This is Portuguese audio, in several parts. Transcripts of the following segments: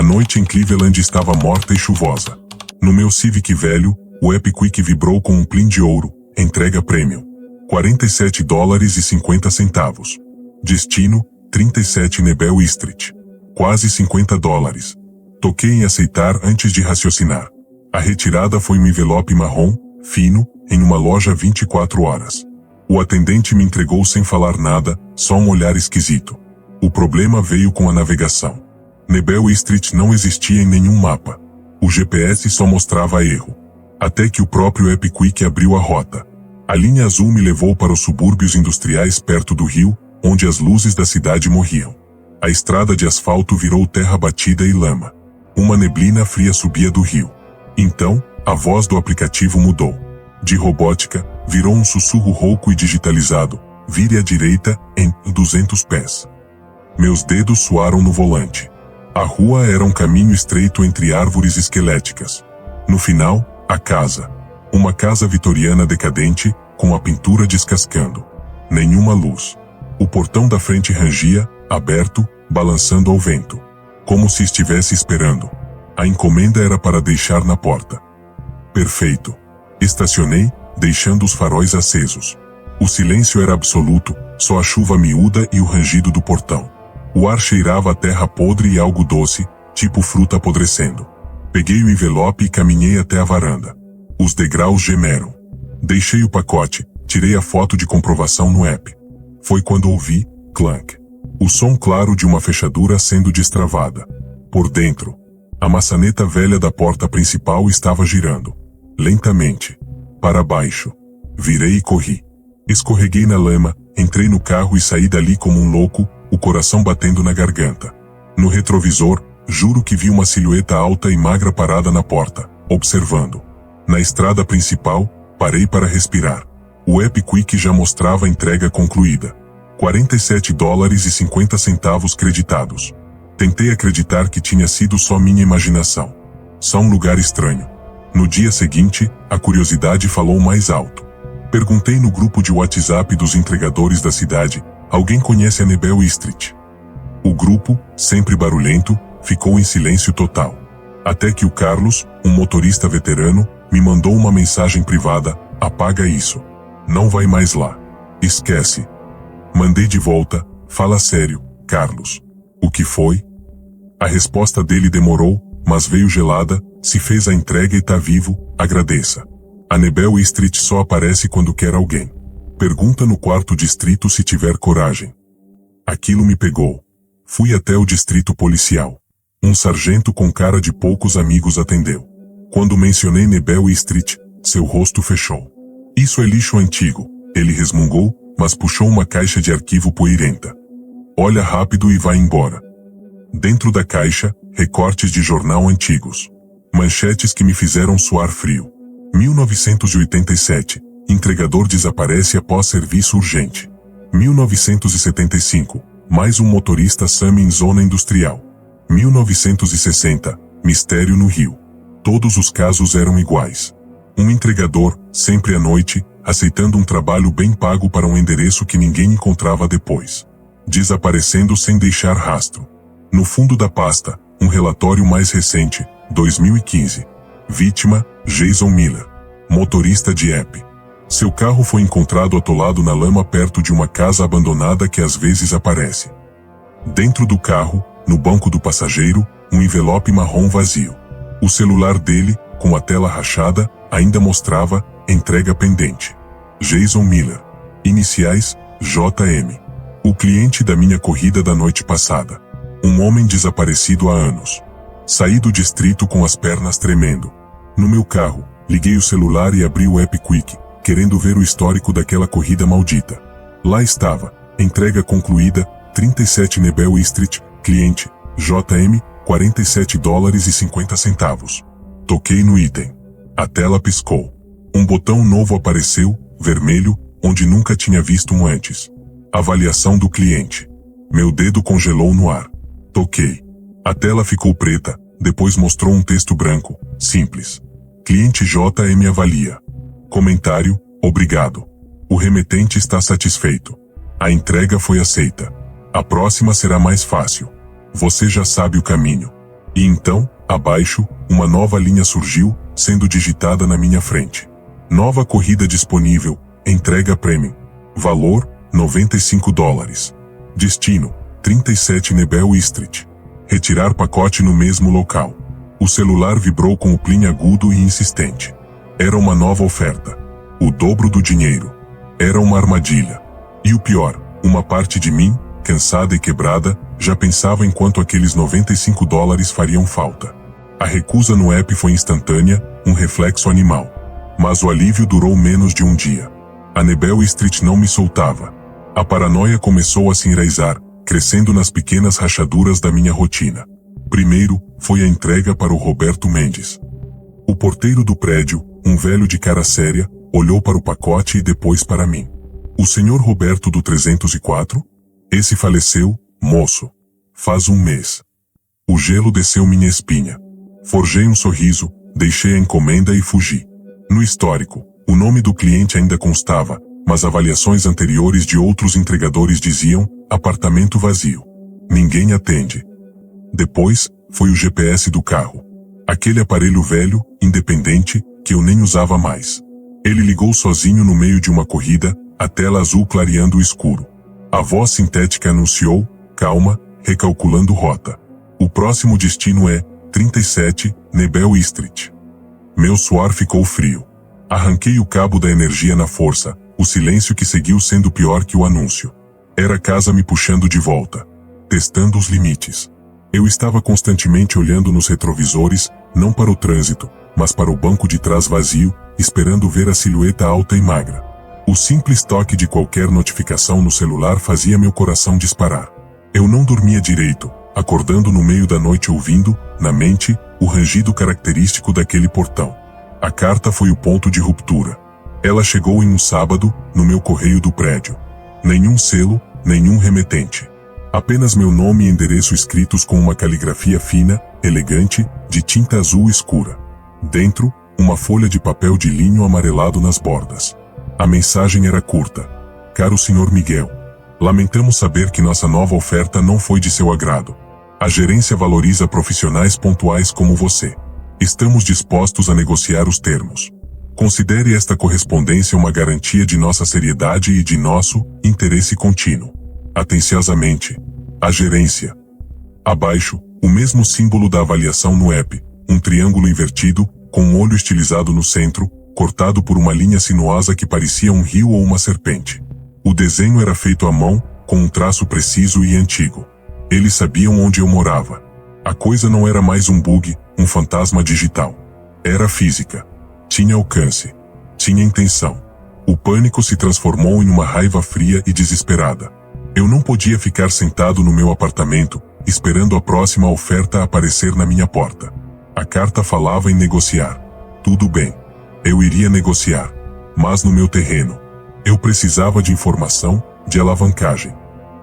A noite em Cleveland estava morta e chuvosa. No meu Civic velho, o Epiquick vibrou com um plim de ouro, entrega premium. $47,50. Destino, 37 Nebel Street. Quase $50. Toquei em aceitar antes de raciocinar. A retirada foi um envelope marrom, fino, em uma loja 24 horas. O atendente me entregou sem falar nada, só um olhar esquisito. O problema veio com a navegação. Nebel Street não existia em nenhum mapa. O GPS só mostrava erro. Até que o próprio Epiquick abriu a rota. A linha azul me levou para os subúrbios industriais perto do rio, onde as luzes da cidade morriam. A estrada de asfalto virou terra batida e lama. Uma neblina fria subia do rio. Então, a voz do aplicativo mudou. De robótica, virou um sussurro rouco e digitalizado. Vire à direita, em 200 pés. Meus dedos suaram no volante. A rua era um caminho estreito entre árvores esqueléticas. No final, a casa. Uma casa vitoriana decadente, com a pintura descascando. Nenhuma luz. O portão da frente rangia, aberto, balançando ao vento. Como se estivesse esperando. A encomenda era para deixar na porta. Perfeito. Estacionei, deixando os faróis acesos. O silêncio era absoluto, só a chuva miúda e o rangido do portão. O ar cheirava a terra podre e algo doce, tipo fruta apodrecendo. Peguei o envelope e caminhei até a varanda. Os degraus gemeram. Deixei o pacote, tirei a foto de comprovação no app. Foi quando ouvi, clank. O som claro de uma fechadura sendo destravada. Por dentro, a maçaneta velha da porta principal estava girando. Lentamente. Para baixo. Virei e corri. Escorreguei na lama, entrei no carro e saí dali como um louco, o coração batendo na garganta. No retrovisor, juro que vi uma silhueta alta e magra parada na porta, observando. Na estrada principal, parei para respirar. O Epiquick já mostrava a entrega concluída. $47,50 creditados. Tentei acreditar que tinha sido só minha imaginação. Só um lugar estranho. No dia seguinte, a curiosidade falou mais alto. Perguntei no grupo de WhatsApp dos entregadores da cidade, alguém conhece a Nebel Street? O grupo, sempre barulhento, ficou em silêncio total. Até que o Carlos, um motorista veterano, me mandou uma mensagem privada, apaga isso. Não vai mais lá. Esquece. Mandei de volta, fala sério, Carlos. O que foi? A resposta dele demorou, mas veio gelada, se fez a entrega e tá vivo, agradeça. A Nebel Street só aparece quando quer alguém. Pergunta no quarto distrito se tiver coragem. Aquilo me pegou. Fui até o distrito policial. Um sargento com cara de poucos amigos atendeu. Quando mencionei Nebel Street, seu rosto fechou. Isso é lixo antigo, ele resmungou, mas puxou uma caixa de arquivo poeirenta. Olha rápido e vai embora. Dentro da caixa, recortes de jornal antigos. Manchetes que me fizeram suar frio. 1987. Entregador desaparece após serviço urgente. 1975. Mais um motorista some em zona industrial. 1960. Mistério no Rio. Todos os casos eram iguais. Um entregador, sempre à noite, aceitando um trabalho bem pago para um endereço que ninguém encontrava depois. Desaparecendo sem deixar rastro. No fundo da pasta, um relatório mais recente, 2015. Vítima, Jason Miller. Motorista de app. Seu carro foi encontrado atolado na lama perto de uma casa abandonada que às vezes aparece. Dentro do carro, no banco do passageiro, um envelope marrom vazio. O celular dele, com a tela rachada, ainda mostrava, entrega pendente. Jason Miller. Iniciais, JM. O cliente da minha corrida da noite passada. Um homem desaparecido há anos. Saí do distrito com as pernas tremendo. No meu carro, liguei o celular e abri o Epiquick, querendo ver o histórico daquela corrida maldita. Lá estava, entrega concluída, 37 Nebel Street, cliente, JM, $47,50. Toquei no item. A tela piscou. Um botão novo apareceu, vermelho, onde nunca tinha visto um antes. Avaliação do cliente. Meu dedo congelou no ar. Toquei. A tela ficou preta, depois mostrou um texto branco, simples. Cliente JM avalia. Comentário, obrigado. O remetente está satisfeito. A entrega foi aceita. A próxima será mais fácil. Você já sabe o caminho. E então, abaixo, uma nova linha surgiu, sendo digitada na minha frente. Nova corrida disponível, entrega premium. Valor, $95. Destino, 37 Nebel Street. Retirar pacote no mesmo local. O celular vibrou com o plim agudo e insistente. Era uma nova oferta. O dobro do dinheiro. Era uma armadilha. E o pior, uma parte de mim, cansada e quebrada, já pensava em quanto aqueles $95 fariam falta. A recusa no app foi instantânea, um reflexo animal. Mas o alívio durou menos de um dia. A Nebel Street não me soltava. A paranoia começou a se enraizar, crescendo nas pequenas rachaduras da minha rotina. Primeiro, foi a entrega para o Roberto Mendes. O porteiro do prédio, um velho de cara séria, olhou para o pacote e depois para mim. O senhor Roberto do 304? Esse faleceu, moço. Faz um mês. O gelo desceu minha espinha. Forjei um sorriso, deixei a encomenda e fugi. No histórico, o nome do cliente ainda constava, mas avaliações anteriores de outros entregadores diziam, apartamento vazio. Ninguém atende. Depois, foi o GPS do carro. Aquele aparelho velho, independente, que eu nem usava mais. Ele ligou sozinho no meio de uma corrida, a tela azul clareando o escuro. A voz sintética anunciou, calma, recalculando rota. O próximo destino é 37, Nebel Street. Meu suor ficou frio. Arranquei o cabo da energia na força, o silêncio que seguiu sendo pior que o anúncio. Era a casa me puxando de volta. Testando os limites. Eu estava constantemente olhando nos retrovisores, não para o trânsito, mas para o banco de trás vazio, esperando ver a silhueta alta e magra. O simples toque de qualquer notificação no celular fazia meu coração disparar. Eu não dormia direito, acordando no meio da noite ouvindo, na mente, o rangido característico daquele portão. A carta foi o ponto de ruptura. Ela chegou em um sábado, no meu correio do prédio. Nenhum selo, nenhum remetente. Apenas meu nome e endereço escritos com uma caligrafia fina, elegante, de tinta azul escura. Dentro, uma folha de papel de linho amarelado nas bordas. A mensagem era curta. Caro Sr. Miguel, lamentamos saber que nossa nova oferta não foi de seu agrado. A gerência valoriza profissionais pontuais como você. Estamos dispostos a negociar os termos. Considere esta correspondência uma garantia de nossa seriedade e de nosso interesse contínuo. Atenciosamente, a gerência. Abaixo, o mesmo símbolo da avaliação no app, um triângulo invertido, com um olho estilizado no centro, cortado por uma linha sinuosa que parecia um rio ou uma serpente. O desenho era feito à mão, com um traço preciso e antigo. Eles sabiam onde eu morava. A coisa não era mais um bug, um fantasma digital. Era física. Tinha alcance. Tinha intenção. O pânico se transformou em uma raiva fria e desesperada. Eu não podia ficar sentado no meu apartamento, esperando a próxima oferta aparecer na minha porta. A carta falava em negociar. Tudo bem. Eu iria negociar. Mas no meu terreno. Eu precisava de informação, de alavancagem.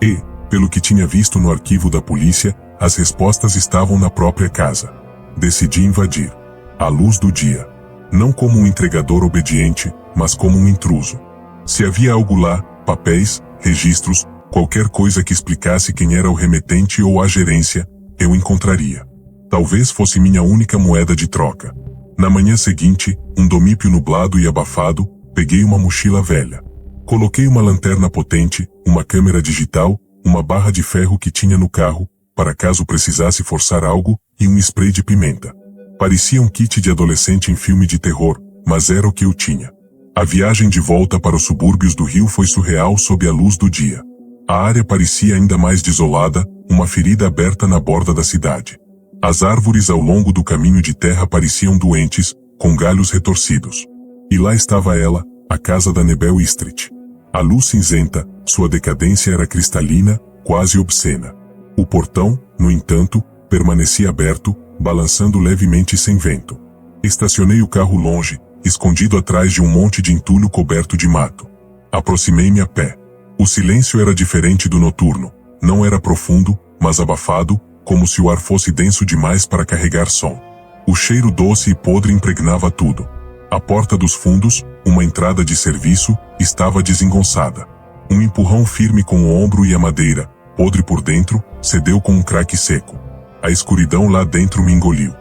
E, pelo que tinha visto no arquivo da polícia, as respostas estavam na própria casa. Decidi invadir. À luz do dia. Não como um entregador obediente, mas como um intruso. Se havia algo lá, papéis, registros, qualquer coisa que explicasse quem era o remetente ou a gerência, eu encontraria. Talvez fosse minha única moeda de troca. Na manhã seguinte, um domípio nublado e abafado, peguei uma mochila velha. Coloquei uma lanterna potente, uma câmera digital, uma barra de ferro que tinha no carro, para caso precisasse forçar algo, e um spray de pimenta. Parecia um kit de adolescente em filme de terror, mas era o que eu tinha. A viagem de volta para os subúrbios do Rio foi surreal sob a luz do dia. A área parecia ainda mais desolada, uma ferida aberta na borda da cidade. As árvores ao longo do caminho de terra pareciam doentes, com galhos retorcidos. E lá estava ela, a casa da Nebel Street. A luz cinzenta, sua decadência era cristalina, quase obscena. O portão, no entanto, permanecia aberto, balançando levemente sem vento. Estacionei o carro longe, escondido atrás de um monte de entulho coberto de mato. Aproximei-me a pé. O silêncio era diferente do noturno. Não era profundo, mas abafado, como se o ar fosse denso demais para carregar som. O cheiro doce e podre impregnava tudo. A porta dos fundos, uma entrada de serviço, estava desengonçada. Um empurrão firme com o ombro e a madeira, podre por dentro, cedeu com um craque seco. A escuridão lá dentro me engoliu.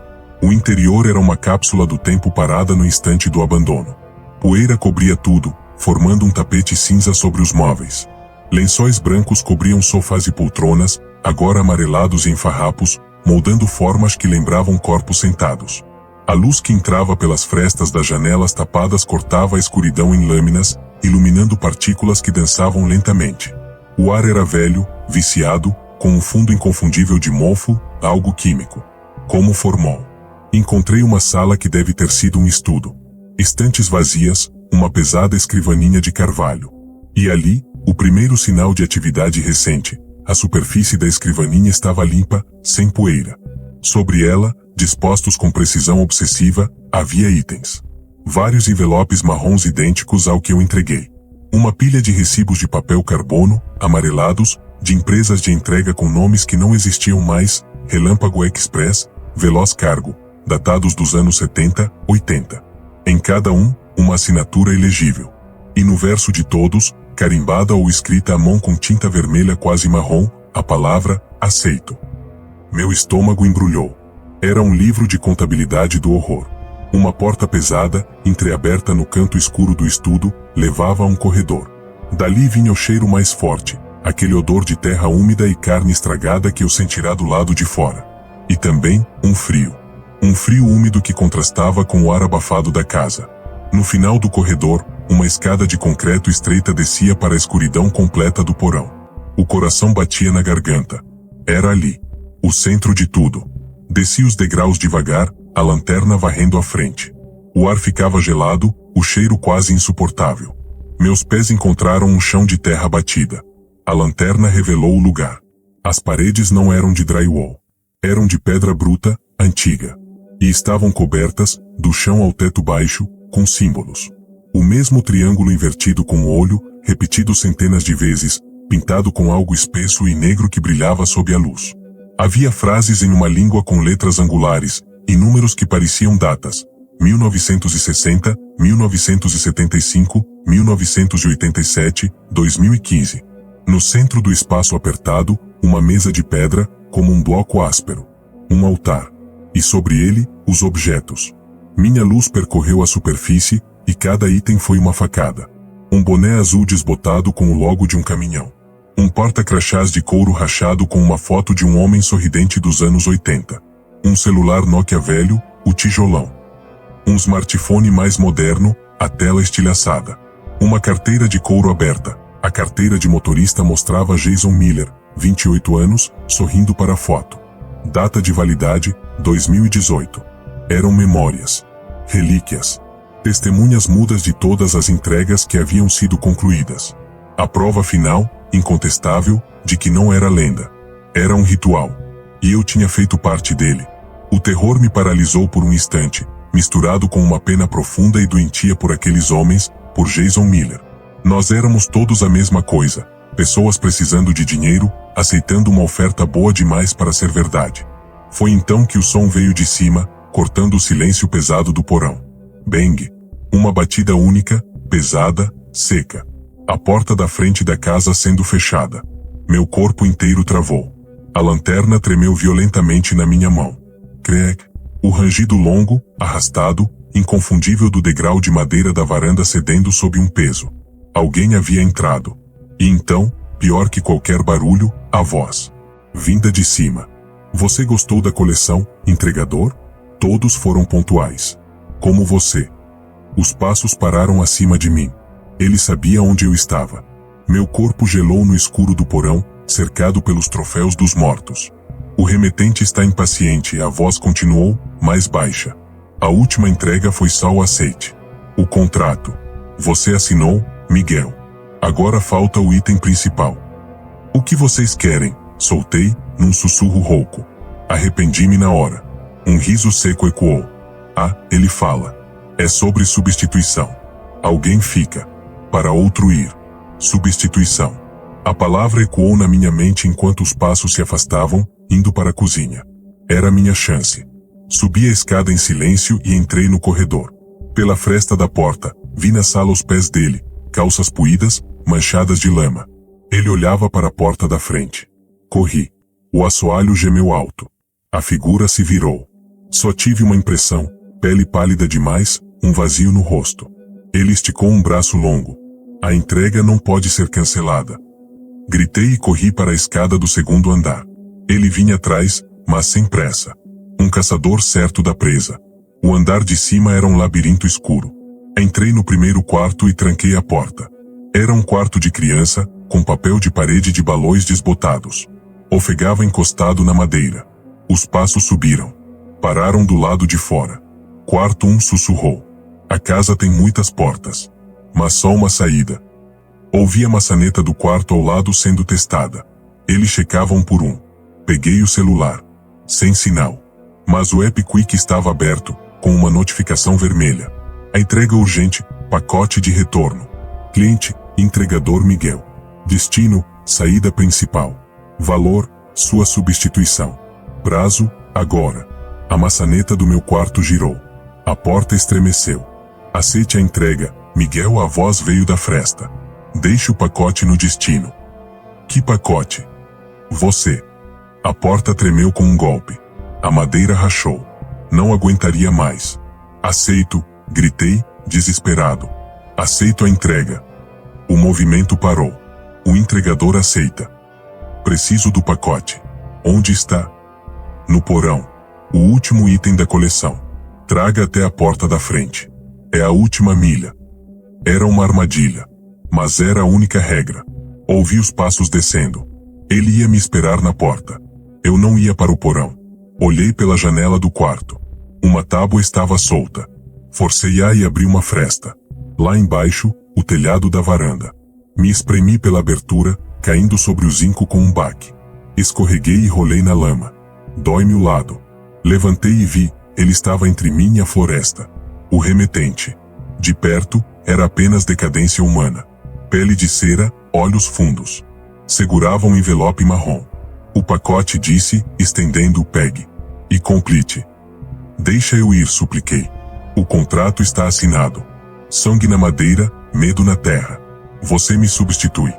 O interior era uma cápsula do tempo parada no instante do abandono. Poeira cobria tudo, formando um tapete cinza sobre os móveis. Lençóis brancos cobriam sofás e poltronas, agora amarelados em farrapos, moldando formas que lembravam corpos sentados. A luz que entrava pelas frestas das janelas tapadas cortava a escuridão em lâminas, iluminando partículas que dançavam lentamente. O ar era velho, viciado, com um fundo inconfundível de mofo, algo químico. Como formol. Encontrei uma sala que deve ter sido um estudo. Estantes vazias, uma pesada escrivaninha de carvalho. E ali, o primeiro sinal de atividade recente. A superfície da escrivaninha estava limpa, sem poeira. Sobre ela, dispostos com precisão obsessiva, havia itens. Vários envelopes marrons idênticos ao que eu entreguei. Uma pilha de recibos de papel carbono, amarelados, de empresas de entrega com nomes que não existiam mais, Relâmpago Express, Veloz Cargo, datados dos anos 70, 80. Em cada um, uma assinatura ilegível. E no verso de todos, carimbada ou escrita à mão com tinta vermelha quase marrom, a palavra, aceito. Meu estômago embrulhou. Era um livro de contabilidade do horror. Uma porta pesada, entreaberta no canto escuro do estudo, levava a um corredor. Dali vinha o cheiro mais forte, aquele odor de terra úmida e carne estragada que eu sentirá do lado de fora. E também, um frio. Um frio úmido que contrastava com o ar abafado da casa. No final do corredor, uma escada de concreto estreita descia para a escuridão completa do porão. O coração batia na garganta. Era ali. O centro de tudo. Desci os degraus devagar, a lanterna varrendo a frente. O ar ficava gelado, o cheiro quase insuportável. Meus pés encontraram um chão de terra batida. A lanterna revelou o lugar. As paredes não eram de drywall. Eram de pedra bruta, antiga. E estavam cobertas, do chão ao teto baixo, com símbolos. O mesmo triângulo invertido com o olho, repetido centenas de vezes, pintado com algo espesso e negro que brilhava sob a luz. Havia frases em uma língua com letras angulares, e números que pareciam datas. 1960, 1975, 1987, 2015. No centro do espaço apertado, uma mesa de pedra, como um bloco áspero. Um altar. E sobre ele, os objetos. Minha luz percorreu a superfície, e cada item foi uma facada. Um boné azul desbotado com o logo de um caminhão. Um porta-crachás de couro rachado com uma foto de um homem sorridente dos anos 80. Um celular Nokia velho, o tijolão. Um smartphone mais moderno, a tela estilhaçada. Uma carteira de couro aberta. A carteira de motorista mostrava Jason Miller, 28 anos, sorrindo para a foto. Data de validade, 2018. Eram memórias. Relíquias. Testemunhas mudas de todas as entregas que haviam sido concluídas. A prova final, incontestável, de que não era lenda. Era um ritual. E eu tinha feito parte dele. O terror me paralisou por um instante, misturado com uma pena profunda e doentia por aqueles homens, por Jason Miller. Nós éramos todos a mesma coisa, pessoas precisando de dinheiro, aceitando uma oferta boa demais para ser verdade. Foi então que o som veio de cima, cortando o silêncio pesado do porão. Bang! Uma batida única, pesada, seca. A porta da frente da casa sendo fechada. Meu corpo inteiro travou. A lanterna tremeu violentamente na minha mão. Crack! O rangido longo, arrastado, inconfundível do degrau de madeira da varanda cedendo sob um peso. Alguém havia entrado. E então, pior que qualquer barulho, a voz. Vinda de cima. Você gostou da coleção, entregador? Todos foram pontuais. Como você. Os passos pararam acima de mim. Ele sabia onde eu estava. Meu corpo gelou no escuro do porão, cercado pelos troféus dos mortos. O remetente está impaciente e a voz continuou, mais baixa. A última entrega foi só o aceite. O contrato. Você assinou, Miguel. Agora falta o item principal. O que vocês querem? Soltei, num sussurro rouco. Arrependi-me na hora. Um riso seco ecoou. Ah, ele fala. É sobre substituição. Alguém fica. Para outro ir. Substituição. A palavra ecoou na minha mente enquanto os passos se afastavam, indo para a cozinha. Era minha chance. Subi a escada em silêncio e entrei no corredor. Pela fresta da porta, vi na sala os pés dele, calças puídas, manchadas de lama. Ele olhava para a porta da frente. Corri. O assoalho gemeu alto. A figura se virou. Só tive uma impressão, pele pálida demais, um vazio no rosto. Ele esticou um braço longo. A entrega não pode ser cancelada. Gritei e corri para a escada do segundo andar. Ele vinha atrás, mas sem pressa. Um caçador certo da presa. O andar de cima era um labirinto escuro. Entrei no primeiro quarto e tranquei a porta. Era um quarto de criança, com papel de parede de balões desbotados. Ofegava encostado na madeira. Os passos subiram. Pararam do lado de fora. Quarto 1 sussurrou. A casa tem muitas portas. Mas só uma saída. Ouvi a maçaneta do quarto ao lado sendo testada. Eles checavam por um. Peguei o celular. Sem sinal. Mas o App Quick estava aberto, com uma notificação vermelha. A entrega urgente, pacote de retorno. Cliente, entregador Miguel. Destino, saída principal. Valor, sua substituição. Prazo, agora. A maçaneta do meu quarto girou. A porta estremeceu. Aceite a entrega, Miguel. A voz veio da fresta. Deixe o pacote no destino. Que pacote? Você. A porta tremeu com um golpe. A madeira rachou. Não aguentaria mais. Aceito, gritei, desesperado. Aceito a entrega. O movimento parou. O entregador aceita. Preciso do pacote. Onde está? No porão. O último item da coleção. Traga até a porta da frente. É a última milha. Era uma armadilha. Mas era a única regra. Ouvi os passos descendo. Ele ia me esperar na porta. Eu não ia para o porão. Olhei pela janela do quarto. Uma tábua estava solta. Forcei a e abri uma fresta. Lá embaixo, o telhado da varanda. Me espremi pela abertura, caindo sobre o zinco com um baque. Escorreguei e rolei na lama. Dói-me o lado. Levantei e vi, ele estava entre mim e a floresta. O remetente. De perto, era apenas decadência humana. Pele de cera, olhos fundos. Segurava um envelope marrom. O pacote disse, estendendo o pegue. E complete. Deixa eu ir, supliquei. O contrato está assinado. Sangue na madeira, medo na terra. Você me substitui.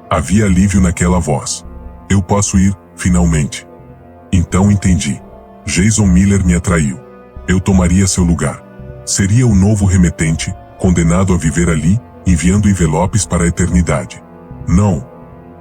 Havia alívio naquela voz. Eu posso ir, finalmente. Então entendi. Jason Miller me atraiu. Eu tomaria seu lugar. Seria o novo remetente, condenado a viver ali, enviando envelopes para a eternidade. Não.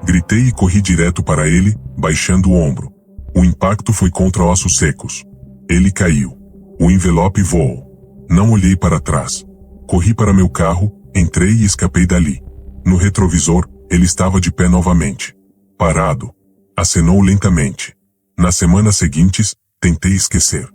Gritei e corri direto para ele, baixando o ombro. O impacto foi contra ossos secos. Ele caiu. O envelope voou. Não olhei para trás. Corri para meu carro, entrei e escapei dali. No retrovisor, ele estava de pé novamente. Parado. Acenou lentamente. Nas semanas seguintes, tentei esquecer.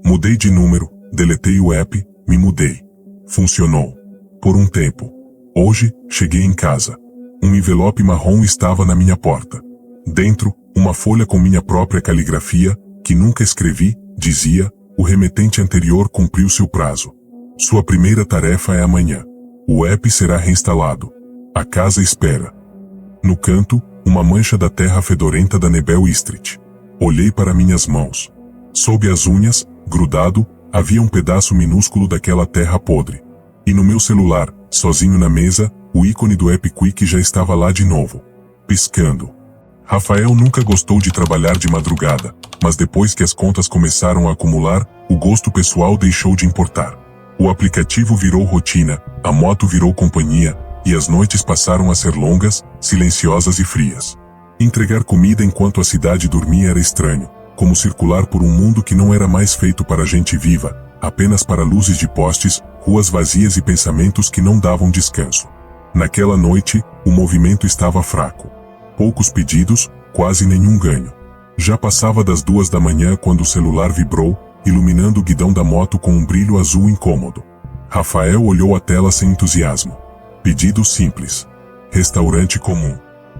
Mudei de número, deletei o app, me mudei. Funcionou. Por um tempo. Hoje, cheguei em casa. Um envelope marrom estava na minha porta. Dentro, uma folha com minha própria caligrafia, que nunca escrevi, dizia: o remetente anterior cumpriu seu prazo. Sua primeira tarefa é amanhã. O app será reinstalado. A casa espera. No canto, uma mancha da terra fedorenta da Nebel Street. Olhei para minhas mãos. Sob as unhas, grudado, havia um pedaço minúsculo daquela terra podre. E no meu celular, sozinho na mesa, o ícone do App Quick já estava lá de novo. Piscando. Rafael nunca gostou de trabalhar de madrugada, mas depois que as contas começaram a acumular, o gosto pessoal deixou de importar. O aplicativo virou rotina, a moto virou companhia, e as noites passaram a ser longas, silenciosas e frias. Entregar comida enquanto a cidade dormia era estranho, como circular por um mundo que não era mais feito para gente viva, apenas para luzes de postes, ruas vazias e pensamentos que não davam descanso. Naquela noite, o movimento estava fraco. Poucos pedidos, quase nenhum ganho. Já passava das 2 da manhã quando o celular vibrou, iluminando o guidão da moto com um brilho azul incômodo. Rafael olhou a tela sem entusiasmo. Pedido simples. Restaurante comum.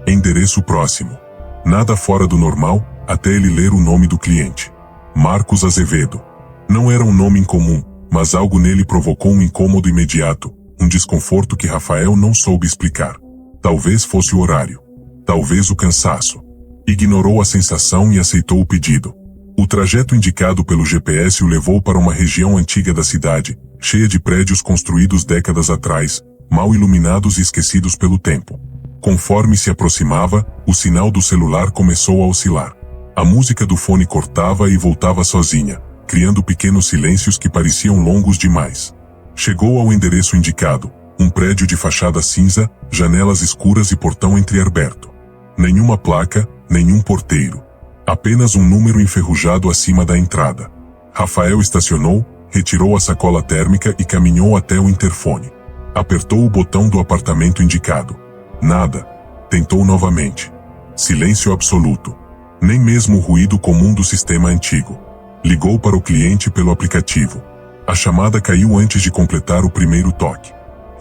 Endereço próximo. Nada fora do normal, até ele ler o nome do cliente. Marcos Azevedo. Não era um nome incomum, mas algo nele provocou um incômodo imediato, um desconforto que Rafael não soube explicar. Talvez fosse o horário. Talvez o cansaço. Ignorou a sensação e aceitou o pedido. O trajeto indicado pelo GPS o levou para uma região antiga da cidade, cheia de prédios construídos décadas atrás, mal iluminados e esquecidos pelo tempo. Conforme se aproximava, o sinal do celular começou a oscilar. A música do fone cortava e voltava sozinha, criando pequenos silêncios que pareciam longos demais. Chegou ao endereço indicado, um prédio de fachada cinza, janelas escuras e portão entreaberto. Nenhuma placa, nenhum porteiro. Apenas um número enferrujado acima da entrada. Rafael estacionou, retirou a sacola térmica e caminhou até o interfone. Apertou o botão do apartamento indicado. Nada. Tentou novamente. Silêncio absoluto. Nem mesmo o ruído comum do sistema antigo. Ligou para o cliente pelo aplicativo. A chamada caiu antes de completar o primeiro toque.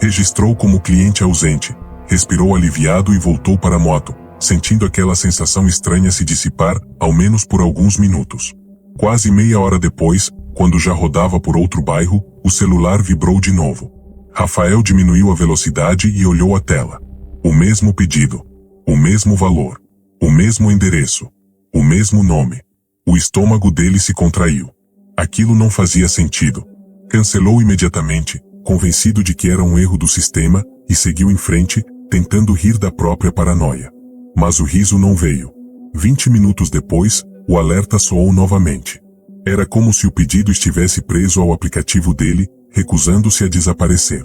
Registrou como cliente ausente, respirou aliviado e voltou para a moto, sentindo aquela sensação estranha se dissipar, ao menos por alguns minutos. Quase meia hora depois, quando já rodava por outro bairro, o celular vibrou de novo. Rafael diminuiu a velocidade e olhou a tela. O mesmo pedido. O mesmo valor. O mesmo endereço. O mesmo nome. O estômago dele se contraiu. Aquilo não fazia sentido. Cancelou imediatamente, convencido de que era um erro do sistema, e seguiu em frente, tentando rir da própria paranoia. Mas o riso não veio. 20 minutos depois, o alerta soou novamente. Era como se o pedido estivesse preso ao aplicativo dele, recusando-se a desaparecer.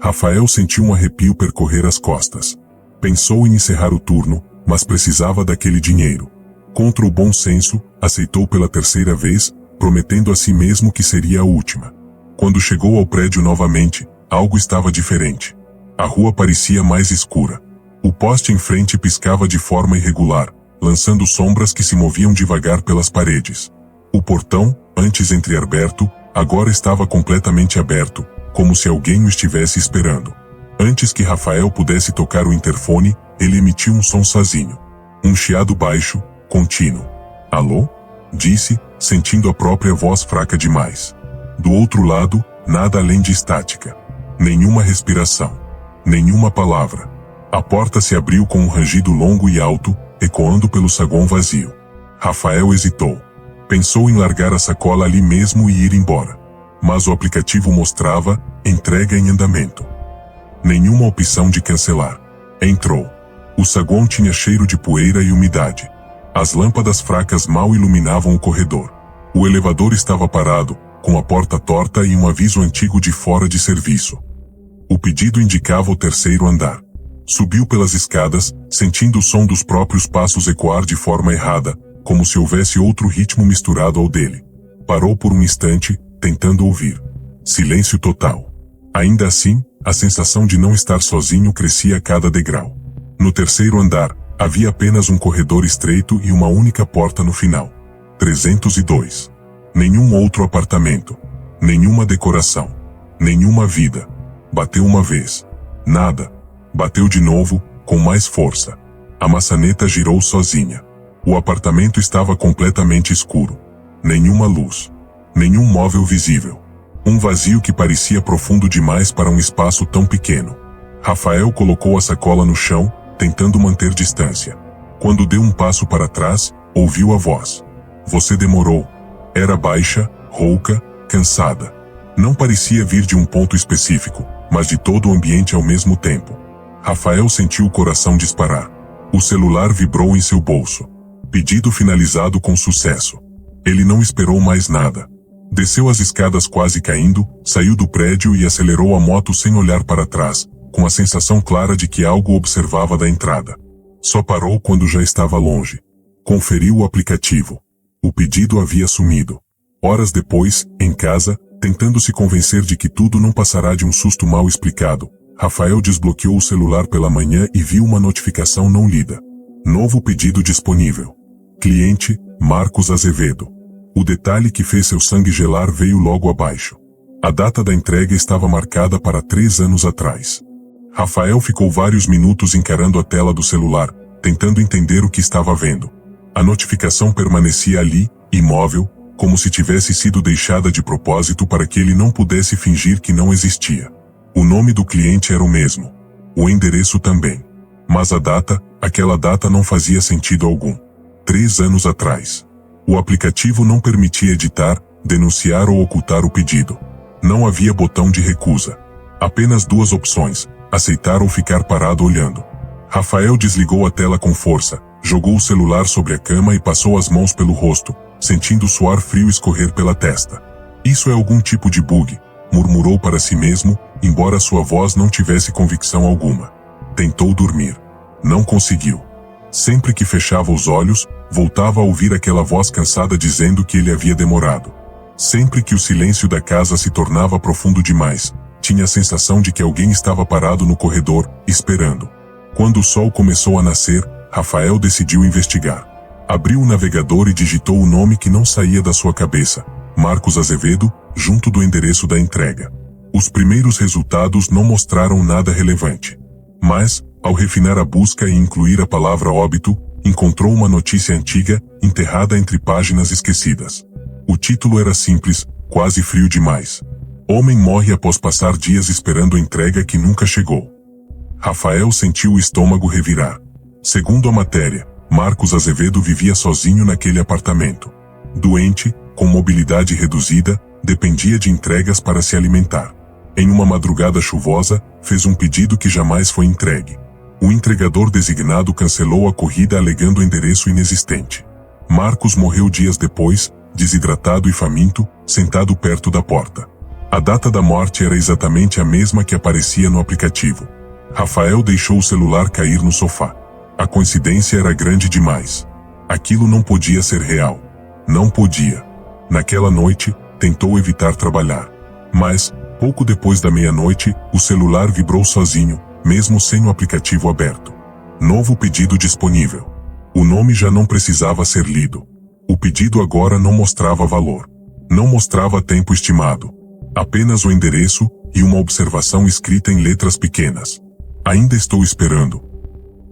Rafael sentiu um arrepio percorrer as costas. Pensou em encerrar o turno, mas precisava daquele dinheiro. Contra o bom senso, aceitou pela terceira vez, prometendo a si mesmo que seria a última. Quando chegou ao prédio novamente, algo estava diferente. A rua parecia mais escura. O poste em frente piscava de forma irregular, lançando sombras que se moviam devagar pelas paredes. O portão, antes entreaberto, agora estava completamente aberto, como se alguém o estivesse esperando. Antes que Rafael pudesse tocar o interfone, ele emitiu um som sozinho. Um chiado baixo, contínuo. Alô? Disse, sentindo a própria voz fraca demais. Do outro lado, nada além de estática. Nenhuma respiração. Nenhuma palavra. A porta se abriu com um rangido longo e alto, ecoando pelo saguão vazio. Rafael hesitou. Pensou em largar a sacola ali mesmo e ir embora. Mas o aplicativo mostrava, entrega em andamento. Nenhuma opção de cancelar. Entrou. O saguão tinha cheiro de poeira e umidade. As lâmpadas fracas mal iluminavam o corredor. O elevador estava parado, com a porta torta e um aviso antigo de fora de serviço. O pedido indicava o terceiro andar. Subiu pelas escadas, sentindo o som dos próprios passos ecoar de forma errada, como se houvesse outro ritmo misturado ao dele. Parou por um instante, tentando ouvir. Silêncio total. Ainda assim, a sensação de não estar sozinho crescia a cada degrau. No terceiro andar, havia apenas um corredor estreito e uma única porta no final. 302. Nenhum outro apartamento. Nenhuma decoração. Nenhuma vida. Bateu uma vez. Nada. Bateu de novo, com mais força. A maçaneta girou sozinha. O apartamento estava completamente escuro. Nenhuma luz. Nenhum móvel visível. Um vazio que parecia profundo demais para um espaço tão pequeno. Rafael colocou a sacola no chão, tentando manter distância. Quando deu um passo para trás, ouviu a voz. Você demorou. Era baixa, rouca, cansada. Não parecia vir de um ponto específico, mas de todo o ambiente ao mesmo tempo. Rafael sentiu o coração disparar. O celular vibrou em seu bolso. Pedido finalizado com sucesso. Ele não esperou mais nada. Desceu as escadas quase caindo, saiu do prédio e acelerou a moto sem olhar para trás, com a sensação clara de que algo observava da entrada. Só parou quando já estava longe. Conferiu o aplicativo. O pedido havia sumido. Horas depois, em casa, tentando se convencer de que tudo não passará de um susto mal explicado, Rafael desbloqueou o celular pela manhã e viu uma notificação não lida. Novo pedido disponível. Cliente, Marcos Azevedo. O detalhe que fez seu sangue gelar veio logo abaixo. A data da entrega estava marcada para 3 anos atrás. Rafael ficou vários minutos encarando a tela do celular, tentando entender o que estava vendo. A notificação permanecia ali, imóvel, como se tivesse sido deixada de propósito para que ele não pudesse fingir que não existia. O nome do cliente era o mesmo. O endereço também. Mas a data, aquela data não fazia sentido algum. 3 anos atrás. O aplicativo não permitia editar, denunciar ou ocultar o pedido. Não havia botão de recusa. Apenas 2 opções, aceitar ou ficar parado olhando. Rafael desligou a tela com força, Jogou o celular sobre a cama e passou as mãos pelo rosto, sentindo o suor frio escorrer pela testa. Isso é algum tipo de bug, murmurou para si mesmo, embora sua voz não tivesse convicção alguma. Tentou dormir. Não conseguiu. Sempre que fechava os olhos, voltava a ouvir aquela voz cansada dizendo que ele havia demorado. Sempre que o silêncio da casa se tornava profundo demais, tinha a sensação de que alguém estava parado no corredor, esperando. Quando o sol começou a nascer, Rafael decidiu investigar. Abriu o navegador e digitou o nome que não saía da sua cabeça, Marcos Azevedo, junto do endereço da entrega. Os primeiros resultados não mostraram nada relevante. Mas, ao refinar a busca e incluir a palavra óbito, encontrou uma notícia antiga, enterrada entre páginas esquecidas. O título era simples, quase frio demais. Homem morre após passar dias esperando a entrega que nunca chegou. Rafael sentiu o estômago revirar. Segundo a matéria, Marcos Azevedo vivia sozinho naquele apartamento. Doente, com mobilidade reduzida, dependia de entregas para se alimentar. Em uma madrugada chuvosa, fez um pedido que jamais foi entregue. O entregador designado cancelou a corrida alegando endereço inexistente. Marcos morreu dias depois, desidratado e faminto, sentado perto da porta. A data da morte era exatamente a mesma que aparecia no aplicativo. Rafael deixou o celular cair no sofá. A coincidência era grande demais. Aquilo não podia ser real. Não podia. Naquela noite, tentou evitar trabalhar. Mas, pouco depois da meia-noite, o celular vibrou sozinho, mesmo sem o aplicativo aberto. Novo pedido disponível. O nome já não precisava ser lido. O pedido agora não mostrava valor. Não mostrava tempo estimado. Apenas o endereço e uma observação escrita em letras pequenas. Ainda estou esperando.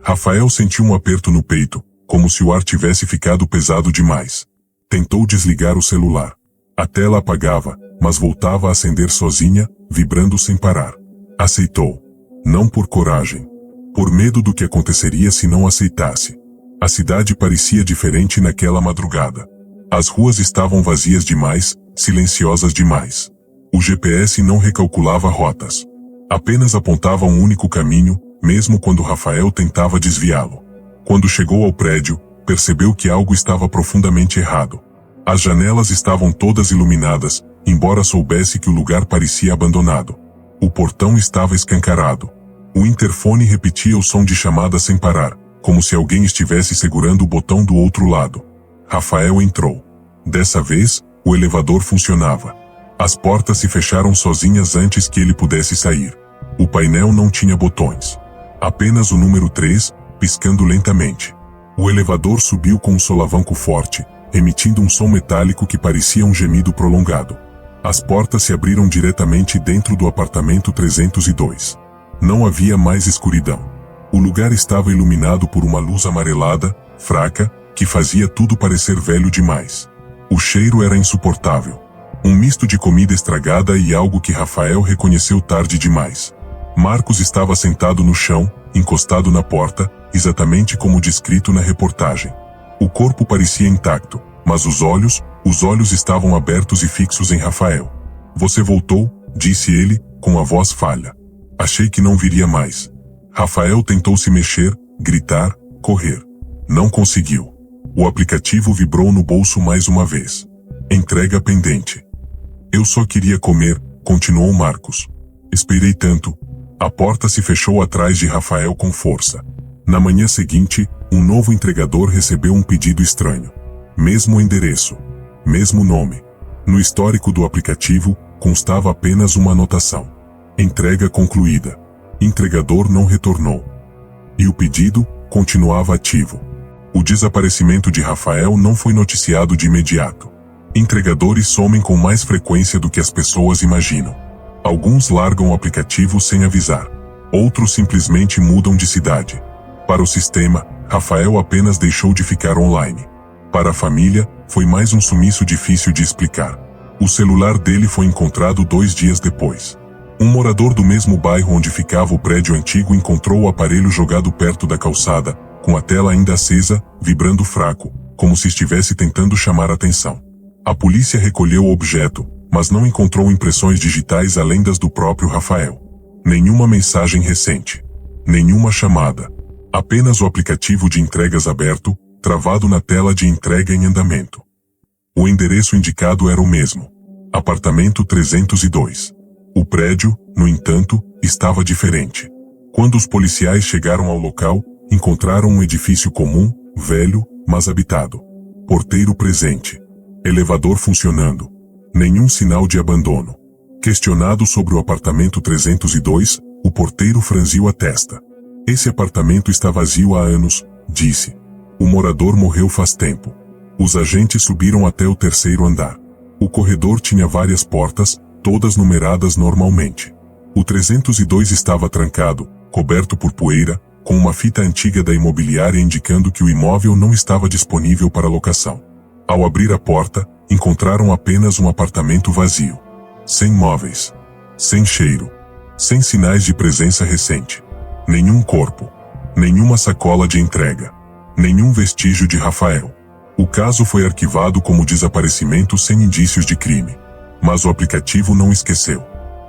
Rafael sentiu um aperto no peito, como se o ar tivesse ficado pesado demais. Tentou desligar o celular. A tela apagava, mas voltava a acender sozinha, vibrando sem parar. Aceitou. Não por coragem. Por medo do que aconteceria se não aceitasse. A cidade parecia diferente naquela madrugada. As ruas estavam vazias demais, silenciosas demais. O GPS não recalculava rotas. Apenas apontava um único caminho, mesmo quando Rafael tentava desviá-lo. Quando chegou ao prédio, percebeu que algo estava profundamente errado. As janelas estavam todas iluminadas, embora soubesse que o lugar parecia abandonado. O portão estava escancarado. O interfone repetia o som de chamada sem parar, como se alguém estivesse segurando o botão do outro lado. Rafael entrou. Dessa vez, o elevador funcionava. As portas se fecharam sozinhas antes que ele pudesse sair. O painel não tinha botões. Apenas o número 3, piscando lentamente. O elevador subiu com um solavanco forte, emitindo um som metálico que parecia um gemido prolongado. As portas se abriram diretamente dentro do apartamento 302. Não havia mais escuridão. O lugar estava iluminado por uma luz amarelada, fraca, que fazia tudo parecer velho demais. O cheiro era insuportável. Um misto de comida estragada e algo que Rafael reconheceu tarde demais. Marcos estava sentado no chão, encostado na porta, exatamente como descrito na reportagem. O corpo parecia intacto, mas os olhos estavam abertos e fixos em Rafael. "Você voltou", disse ele, com a voz falha. "Achei que não viria mais." Rafael tentou se mexer, gritar, correr. Não conseguiu. O aplicativo vibrou no bolso mais uma vez. Entrega pendente. "Eu só queria comer", continuou Marcos. "Esperei tanto." A porta se fechou atrás de Rafael com força. Na manhã seguinte, um novo entregador recebeu um pedido estranho. Mesmo endereço. Mesmo nome. No histórico do aplicativo, constava apenas uma anotação. Entrega concluída. Entregador não retornou. E o pedido continuava ativo. O desaparecimento de Rafael não foi noticiado de imediato. Entregadores somem com mais frequência do que as pessoas imaginam. Alguns largam o aplicativo sem avisar. Outros simplesmente mudam de cidade. Para o sistema, Rafael apenas deixou de ficar online. Para a família, foi mais um sumiço difícil de explicar. O celular dele foi encontrado 2 dias depois. Um morador do mesmo bairro onde ficava o prédio antigo encontrou o aparelho jogado perto da calçada, com a tela ainda acesa, vibrando fraco, como se estivesse tentando chamar atenção. A polícia recolheu o objeto, mas não encontrou impressões digitais além das do próprio Rafael. Nenhuma mensagem recente. Nenhuma chamada. Apenas o aplicativo de entregas aberto, travado na tela de entrega em andamento. O endereço indicado era o mesmo. Apartamento 302. O prédio, no entanto, estava diferente. Quando os policiais chegaram ao local, encontraram um edifício comum, velho, mas habitado. Porteiro presente. Elevador funcionando. Nenhum sinal de abandono. Questionado sobre o apartamento 302, o porteiro franziu a testa. Esse apartamento está vazio há anos, disse. O morador morreu faz tempo. Os agentes subiram até o terceiro andar. O corredor tinha várias portas, todas numeradas normalmente. O 302 estava trancado, coberto por poeira, com uma fita antiga da imobiliária indicando que o imóvel não estava disponível para locação. Ao abrir a porta, encontraram apenas um apartamento vazio. Sem móveis. Sem cheiro. Sem sinais de presença recente. Nenhum corpo. Nenhuma sacola de entrega. Nenhum vestígio de Rafael. O caso foi arquivado como desaparecimento sem indícios de crime. Mas o aplicativo não esqueceu.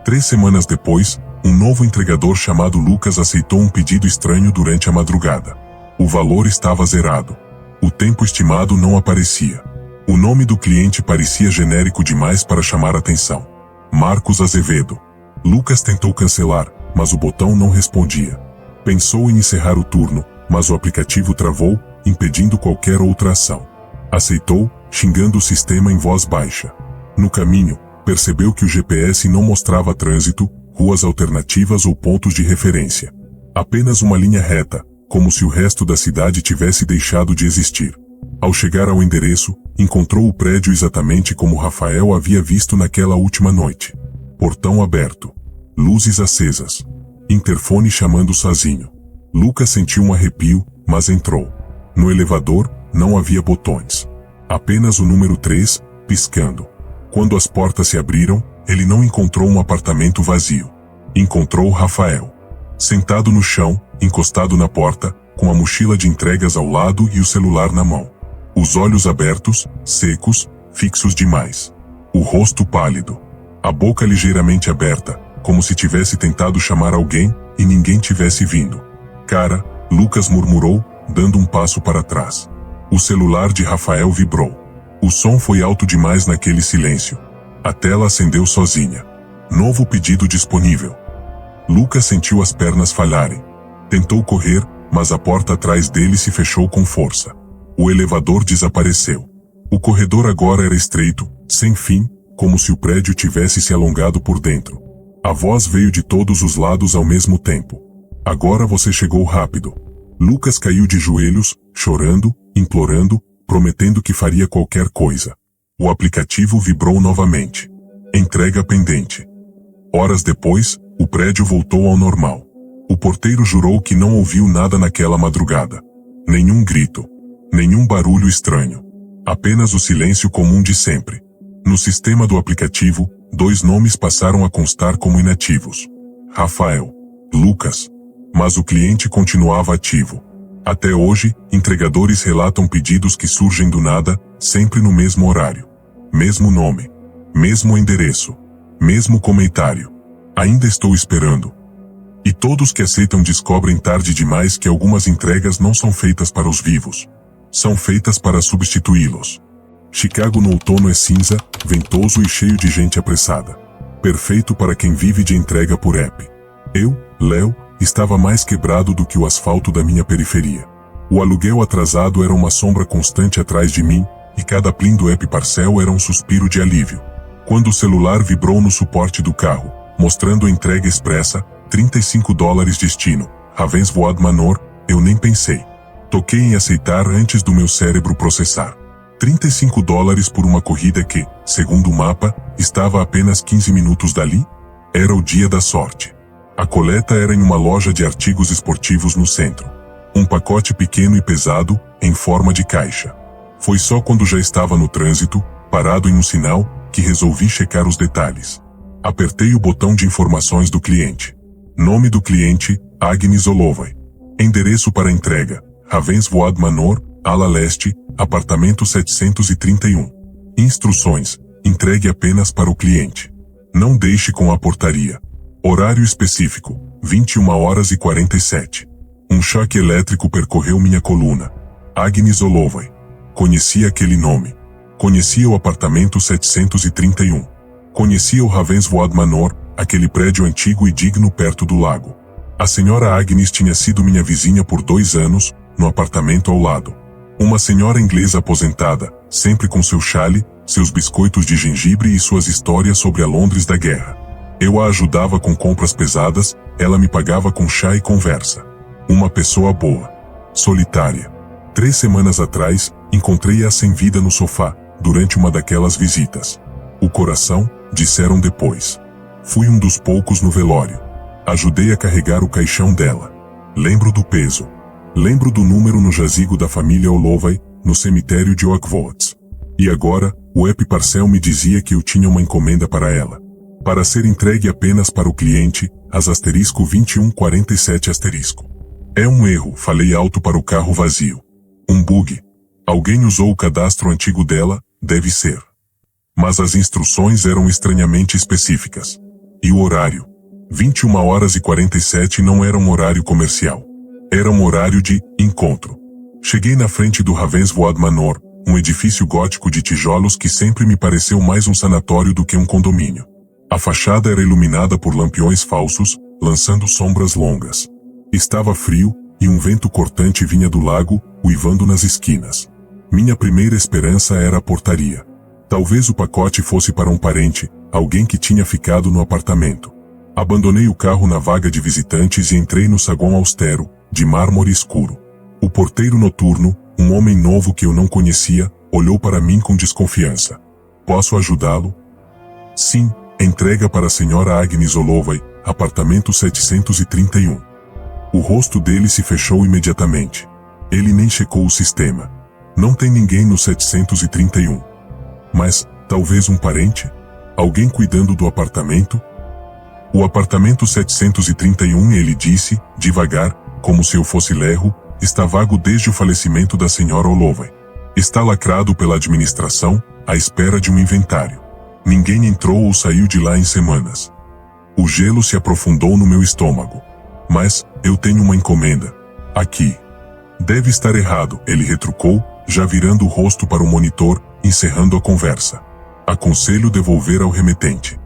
3 semanas depois, um novo entregador chamado Lucas aceitou um pedido estranho durante a madrugada. O valor estava zerado. O tempo estimado não aparecia. O nome do cliente parecia genérico demais para chamar atenção. Marcos Azevedo. Lucas tentou cancelar, mas o botão não respondia. Pensou em encerrar o turno, mas o aplicativo travou, impedindo qualquer outra ação. Aceitou, xingando o sistema em voz baixa. No caminho, percebeu que o GPS não mostrava trânsito, ruas alternativas ou pontos de referência. Apenas uma linha reta, como se o resto da cidade tivesse deixado de existir. Ao chegar ao endereço, encontrou o prédio exatamente como Rafael havia visto naquela última noite. Portão aberto. Luzes acesas. Interfone chamando sozinho. Lucas sentiu um arrepio, mas entrou. No elevador, não havia botões. Apenas o número 3, piscando. Quando as portas se abriram, ele não encontrou um apartamento vazio. Encontrou Rafael. Sentado no chão, encostado na porta, com a mochila de entregas ao lado e o celular na mão. Os olhos abertos, secos, fixos demais. O rosto pálido. A boca ligeiramente aberta, como se tivesse tentado chamar alguém, e ninguém tivesse vindo. Cara, Lucas murmurou, dando um passo para trás. O celular de Rafael vibrou. O som foi alto demais naquele silêncio. A tela acendeu sozinha. Novo pedido disponível. Lucas sentiu as pernas falharem. Tentou correr, mas a porta atrás dele se fechou com força. O elevador desapareceu. O corredor agora era estreito, sem fim, como se o prédio tivesse se alongado por dentro. A voz veio de todos os lados ao mesmo tempo. Agora você chegou rápido. Lucas caiu de joelhos, chorando, implorando, prometendo que faria qualquer coisa. O aplicativo vibrou novamente. Entrega pendente. Horas depois, o prédio voltou ao normal. O porteiro jurou que não ouviu nada naquela madrugada. Nenhum grito. Nenhum barulho estranho. Apenas o silêncio comum de sempre. No sistema do aplicativo, 2 nomes passaram a constar como inativos. Rafael. Lucas. Mas o cliente continuava ativo. Até hoje, entregadores relatam pedidos que surgem do nada, sempre no mesmo horário. Mesmo nome. Mesmo endereço. Mesmo comentário. Ainda estou esperando. E todos que aceitam descobrem tarde demais que algumas entregas não são feitas para os vivos. São feitas para substituí-los. Chicago no outono é cinza, ventoso e cheio de gente apressada. Perfeito para quem vive de entrega por app. Eu, Léo, estava mais quebrado do que o asfalto da minha periferia. O aluguel atrasado era uma sombra constante atrás de mim, e cada plim do app Parcel era um suspiro de alívio. Quando o celular vibrou no suporte do carro, mostrando a entrega expressa, $35 destino, Ravenswood Manor, eu nem pensei. Toquei em aceitar antes do meu cérebro processar. $35 por uma corrida que, segundo o mapa, estava a apenas 15 minutos dali? Era o dia da sorte. A coleta era em uma loja de artigos esportivos no centro. Um pacote pequeno e pesado, em forma de caixa. Foi só quando já estava no trânsito, parado em um sinal, que resolvi checar os detalhes. Apertei o botão de informações do cliente. Nome do cliente, Agnes Olovai. Endereço para entrega, Ravenswood Manor, ala leste, apartamento 731. Instruções, entregue apenas para o cliente. Não deixe com a portaria. Horário específico, 21h47. Um choque elétrico percorreu minha coluna. Agnes Holloway. Conhecia aquele nome. Conhecia o apartamento 731. Conhecia o Ravenswood Manor, aquele prédio antigo e digno perto do lago. A senhora Agnes tinha sido minha vizinha por 2 anos, no apartamento ao lado. Uma senhora inglesa aposentada, sempre com seu chale, seus biscoitos de gengibre e suas histórias sobre a Londres da guerra. Eu a ajudava com compras pesadas, ela me pagava com chá e conversa. Uma pessoa boa. Solitária. 3 semanas atrás, encontrei-a sem vida no sofá, durante uma daquelas visitas. O coração, disseram depois. Fui um dos poucos no velório. Ajudei a carregar o caixão dela. Lembro do peso. Lembro do número no jazigo da família Holloway, no cemitério de Oakwood. E agora, o EP Parcel me dizia que eu tinha uma encomenda para ela. Para ser entregue apenas para o cliente, as *2147*. É um erro, falei alto para o carro vazio. Um bug. Alguém usou o cadastro antigo dela, deve ser. Mas as instruções eram estranhamente específicas. E o horário? 21h47 não era um horário comercial. Era um horário de encontro. Cheguei na frente do Ravenswood Manor, um edifício gótico de tijolos que sempre me pareceu mais um sanatório do que um condomínio. A fachada era iluminada por lampiões falsos, lançando sombras longas. Estava frio, e um vento cortante vinha do lago, uivando nas esquinas. Minha primeira esperança era a portaria. Talvez o pacote fosse para um parente, alguém que tinha ficado no apartamento. Abandonei o carro na vaga de visitantes e entrei no saguão austero, de mármore escuro. O porteiro noturno, um homem novo que eu não conhecia, olhou para mim com desconfiança. Posso ajudá-lo? Sim, entrega para a senhora Agnes Holloway, apartamento 731. O rosto dele se fechou imediatamente. Ele nem checou o sistema. Não tem ninguém no 731. Mas, talvez um parente? Alguém cuidando do apartamento? O apartamento 731, ele disse, devagar, como se eu fosse lerro, está vago desde o falecimento da senhora Holloway. Está lacrado pela administração, à espera de um inventário. Ninguém entrou ou saiu de lá em semanas. O gelo se aprofundou no meu estômago. Mas, eu tenho uma encomenda. Aqui. Deve estar errado, ele retrucou, já virando o rosto para o monitor, encerrando a conversa. Aconselho devolver ao remetente.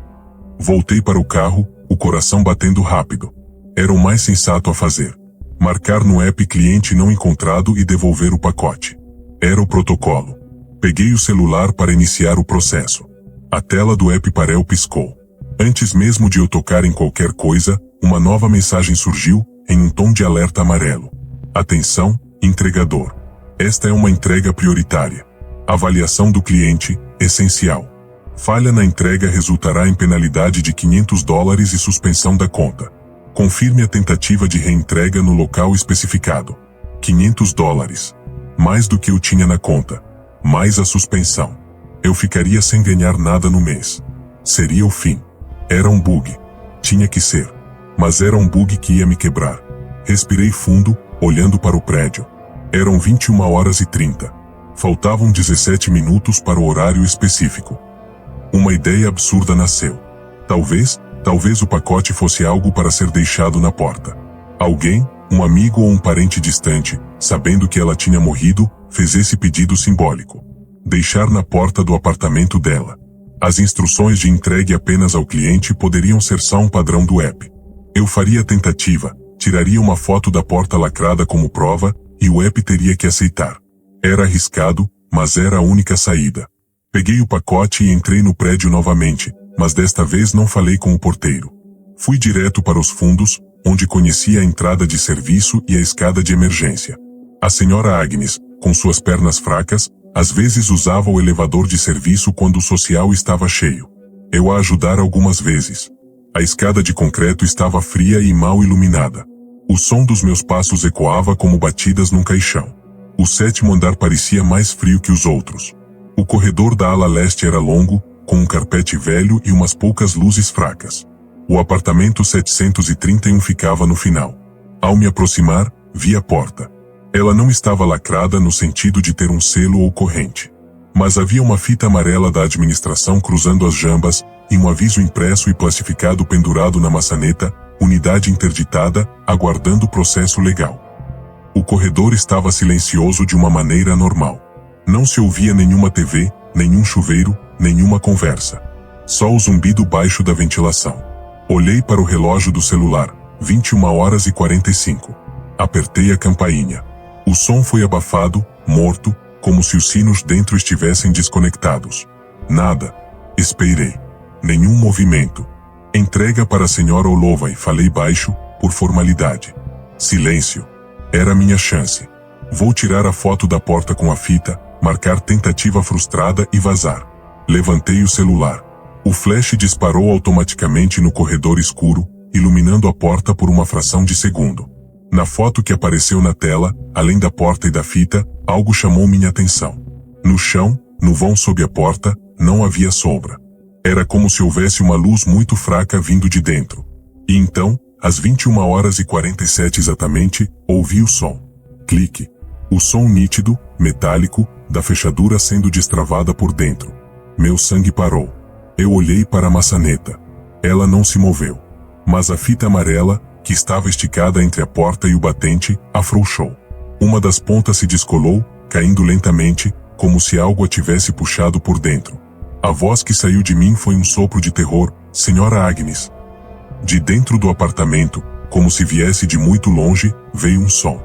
Voltei para o carro, o coração batendo rápido. Era o mais sensato a fazer. Marcar no app cliente não encontrado e devolver o pacote. Era o protocolo. Peguei o celular para iniciar o processo. A tela do app Parel piscou. Antes mesmo de eu tocar em qualquer coisa, uma nova mensagem surgiu, em um tom de alerta amarelo. Atenção, entregador. Esta é uma entrega prioritária. Avaliação do cliente, essencial. Falha na entrega resultará em penalidade de $500 e suspensão da conta. Confirme a tentativa de reentrega no local especificado. $500. Mais do que eu tinha na conta. Mais a suspensão. Eu ficaria sem ganhar nada no mês. Seria o fim. Era um bug. Tinha que ser. Mas era um bug que ia me quebrar. Respirei fundo, olhando para o prédio. Eram 21h30. Faltavam 17 minutos para o horário específico. Uma ideia absurda nasceu. Talvez o pacote fosse algo para ser deixado na porta. Alguém, um amigo ou um parente distante, sabendo que ela tinha morrido, fez esse pedido simbólico. Deixar na porta do apartamento dela. As instruções de entregue apenas ao cliente poderiam ser só um padrão do app. Eu faria a tentativa, tiraria uma foto da porta lacrada como prova, e o app teria que aceitar. Era arriscado, mas era a única saída. Peguei o pacote e entrei no prédio novamente, mas desta vez não falei com o porteiro. Fui direto para os fundos, onde conhecia a entrada de serviço e a escada de emergência. A senhora Agnes, com suas pernas fracas, às vezes usava o elevador de serviço quando o social estava cheio. Eu a ajudara algumas vezes. A escada de concreto estava fria e mal iluminada. O som dos meus passos ecoava como batidas num caixão. O 7º andar parecia mais frio que os outros. O corredor da ala leste era longo, com um carpete velho e umas poucas luzes fracas. O apartamento 731 ficava no final. Ao me aproximar, vi a porta. Ela não estava lacrada no sentido de ter um selo ou corrente. Mas havia uma fita amarela da administração cruzando as jambas, e um aviso impresso e plastificado pendurado na maçaneta, unidade interditada, aguardando processo legal. O corredor estava silencioso de uma maneira anormal. Não se ouvia nenhuma TV, nenhum chuveiro, nenhuma conversa. Só o zumbido baixo da ventilação. Olhei para o relógio do celular, 21h45. Apertei a campainha. O som foi abafado, morto, como se os sinos dentro estivessem desconectados. Nada. Esperei. Nenhum movimento. Entrega para a senhora Olovai, falei baixo, por formalidade. Silêncio. Era minha chance. Vou tirar a foto da porta com a fita, marcar tentativa frustrada e vazar. Levantei o celular. O flash disparou automaticamente no corredor escuro, iluminando a porta por uma fração de segundo. Na foto que apareceu na tela, além da porta e da fita, algo chamou minha atenção. No chão, no vão sob a porta, não havia sombra. Era como se houvesse uma luz muito fraca vindo de dentro. E então, às 21h47 exatamente, ouvi o som. Clique. O som nítido, metálico, da fechadura sendo destravada por dentro. Meu sangue parou. Eu olhei para a maçaneta. Ela não se moveu. Mas a fita amarela, que estava esticada entre a porta e o batente, afrouxou. Uma das pontas se descolou, caindo lentamente, como se algo a tivesse puxado por dentro. A voz que saiu de mim foi um sopro de terror, Senhora Agnes. De dentro do apartamento, como se viesse de muito longe, veio um som.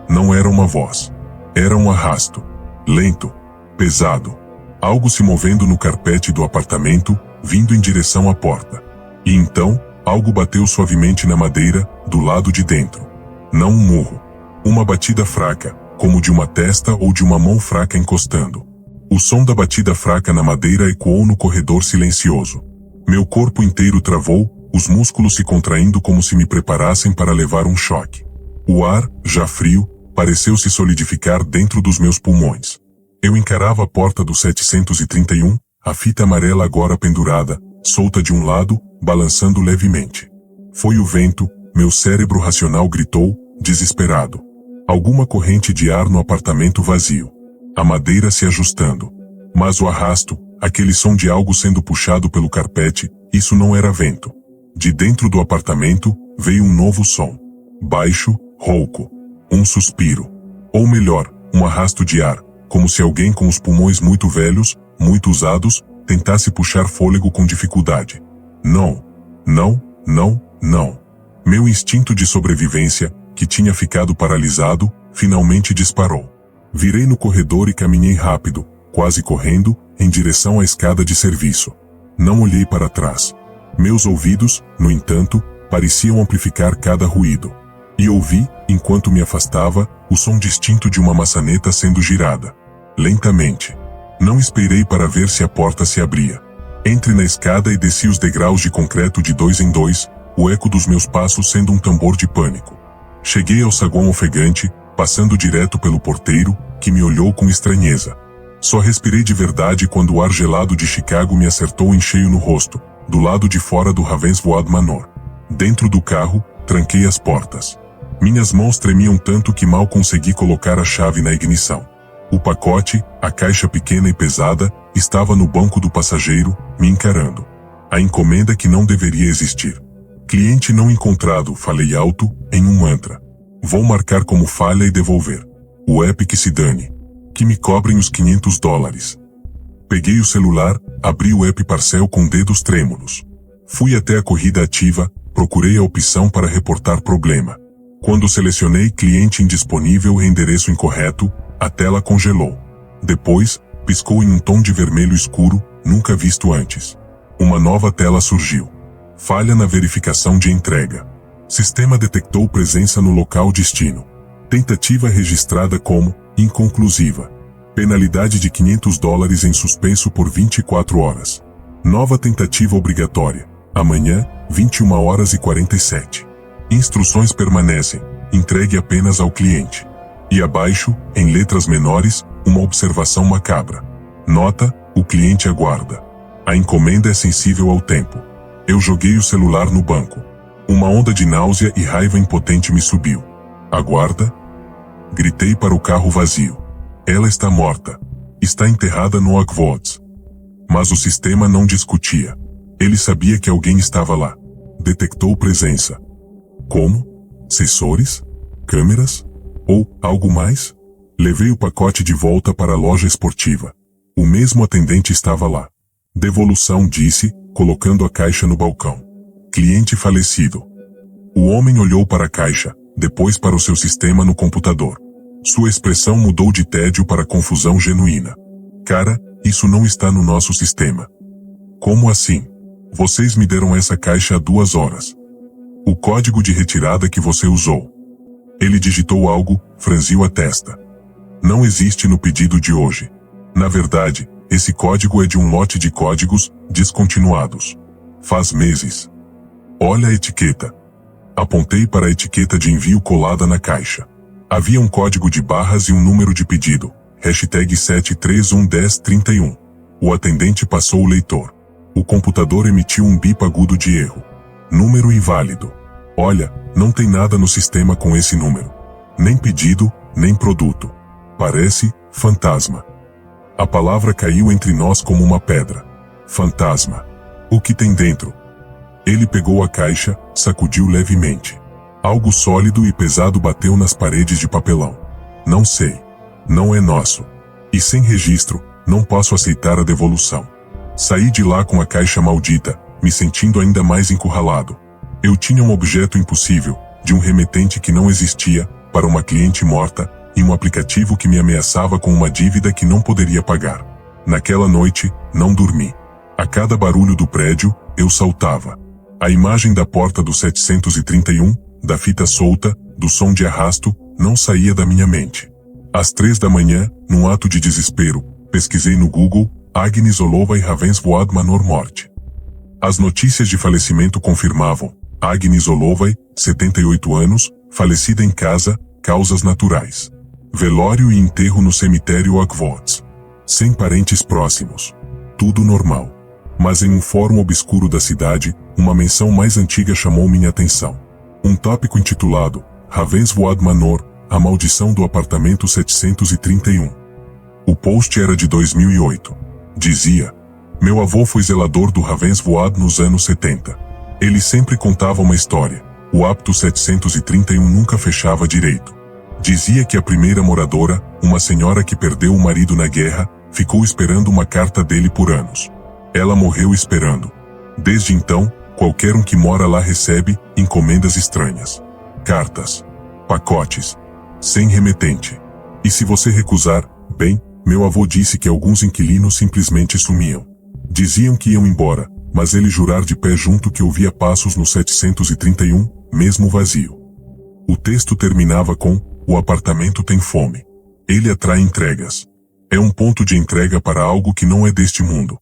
Não era uma voz. Era um arrasto. Lento. Pesado. Algo se movendo no carpete do apartamento, vindo em direção à porta. E então, algo bateu suavemente na madeira, do lado de dentro. Não um murro. Uma batida fraca, como de uma testa ou de uma mão fraca encostando. O som da batida fraca na madeira ecoou no corredor silencioso. Meu corpo inteiro travou, os músculos se contraindo como se me preparassem para levar um choque. O ar, já frio, pareceu se solidificar dentro dos meus pulmões. Eu encarava a porta do 731, a fita amarela agora pendurada, solta de um lado, balançando levemente. Foi o vento, meu cérebro racional gritou, desesperado. Alguma corrente de ar no apartamento vazio. A madeira se ajustando. Mas o arrasto, aquele som de algo sendo puxado pelo carpete, isso não era vento. De dentro do apartamento, veio um novo som. Baixo, rouco. Um suspiro. Ou melhor, um arrasto de ar, como se alguém com os pulmões muito velhos, muito usados, tentasse puxar fôlego com dificuldade. Não. Não, não, não. Meu instinto de sobrevivência, que tinha ficado paralisado, finalmente disparou. Virei no corredor e caminhei rápido, quase correndo, em direção à escada de serviço. Não olhei para trás. Meus ouvidos, no entanto, pareciam amplificar cada ruído. E ouvi, enquanto me afastava, o som distinto de uma maçaneta sendo girada. Lentamente. Não esperei para ver se a porta se abria. Entrei na escada e desci os degraus de concreto de 2 em 2, o eco dos meus passos sendo um tambor de pânico. Cheguei ao saguão ofegante, passando direto pelo porteiro, que me olhou com estranheza. Só respirei de verdade quando o ar gelado de Chicago me acertou em cheio no rosto, do lado de fora do Ravenswood Manor. Dentro do carro, tranquei as portas. Minhas mãos tremiam tanto que mal consegui colocar a chave na ignição. O pacote, a caixa pequena e pesada, estava no banco do passageiro, me encarando. A encomenda que não deveria existir. Cliente não encontrado, falei alto, em um mantra. Vou marcar como falha e devolver. O app que se dane. Que me cobrem os $500. Peguei o celular, abri o app Parcel com dedos trêmulos. Fui até a corrida ativa, procurei a opção para reportar problema. Quando selecionei cliente indisponível e endereço incorreto, a tela congelou. Depois, piscou em um tom de vermelho escuro, nunca visto antes. Uma nova tela surgiu. Falha na verificação de entrega. Sistema detectou presença no local destino. Tentativa registrada como inconclusiva. Penalidade de $500 em suspenso por 24 horas. Nova tentativa obrigatória. Amanhã, 21h47. Instruções permanecem. Entregue apenas ao cliente. E abaixo, em letras menores, uma observação macabra. Nota: o cliente aguarda. A encomenda é sensível ao tempo. Eu joguei o celular no banco. Uma onda de náusea e raiva impotente me subiu. Aguarda? Gritei para o carro vazio. Ela está morta. Está enterrada no Oakwood. Mas o sistema não discutia. Ele sabia que alguém estava lá. Detectou presença. Como? Sensores? Câmeras? Ou, algo mais? Levei o pacote de volta para a loja esportiva. O mesmo atendente estava lá. Devolução, disse, colocando a caixa no balcão. Cliente falecido. O homem olhou para a caixa, depois para o seu sistema no computador. Sua expressão mudou de tédio para confusão genuína. Cara, isso não está no nosso sistema. Como assim? Vocês me deram essa caixa há 2 horas. O código de retirada que você usou. Ele digitou algo, franziu a testa. Não existe no pedido de hoje. Na verdade, esse código é de um lote de códigos descontinuados. Faz meses. Olha a etiqueta. Apontei para a etiqueta de envio colada na caixa. Havia um código de barras e um número de pedido. #7311031. O atendente passou o leitor. O computador emitiu um bip agudo de erro. Número inválido. Olha, não tem nada no sistema com esse número. Nem pedido, nem produto. Parece fantasma. A palavra caiu entre nós como uma pedra. Fantasma. O que tem dentro? Ele pegou a caixa, sacudiu levemente. Algo sólido e pesado bateu nas paredes de papelão. Não sei. Não é nosso. E sem registro, não posso aceitar a devolução. Saí de lá com a caixa maldita, me sentindo ainda mais encurralado. Eu tinha um objeto impossível, de um remetente que não existia, para uma cliente morta, e um aplicativo que me ameaçava com uma dívida que não poderia pagar. Naquela noite, não dormi. A cada barulho do prédio, eu saltava. A imagem da porta do 731, da fita solta, do som de arrasto, não saía da minha mente. Às 3 da manhã, num ato de desespero, pesquisei no Google, Agnes Olovay Ravensvoad Manor morte. As notícias de falecimento confirmavam, Agnes Olovay, 78 anos, falecida em casa, causas naturais. Velório e enterro no cemitério Oakwood. Sem parentes próximos. Tudo normal. Mas em um fórum obscuro da cidade, uma menção mais antiga chamou minha atenção. Um tópico intitulado, Ravensvoad Manor, a maldição do apartamento 731. O post era de 2008. Dizia, meu avô foi zelador do Ravensvoad nos anos 70. Ele sempre contava uma história. O apto 731 nunca fechava direito. Dizia que a primeira moradora, uma senhora que perdeu o marido na guerra, ficou esperando uma carta dele por anos. Ela morreu esperando. Desde então, qualquer um que mora lá recebe encomendas estranhas. Cartas. Pacotes. Sem remetente. E se você recusar, bem, meu avô disse que alguns inquilinos simplesmente sumiam. Diziam que iam embora, mas ele jurar de pé junto que ouvia passos no 731, mesmo vazio. O texto terminava com, o apartamento tem fome. Ele atrai entregas. É um ponto de entrega para algo que não é deste mundo.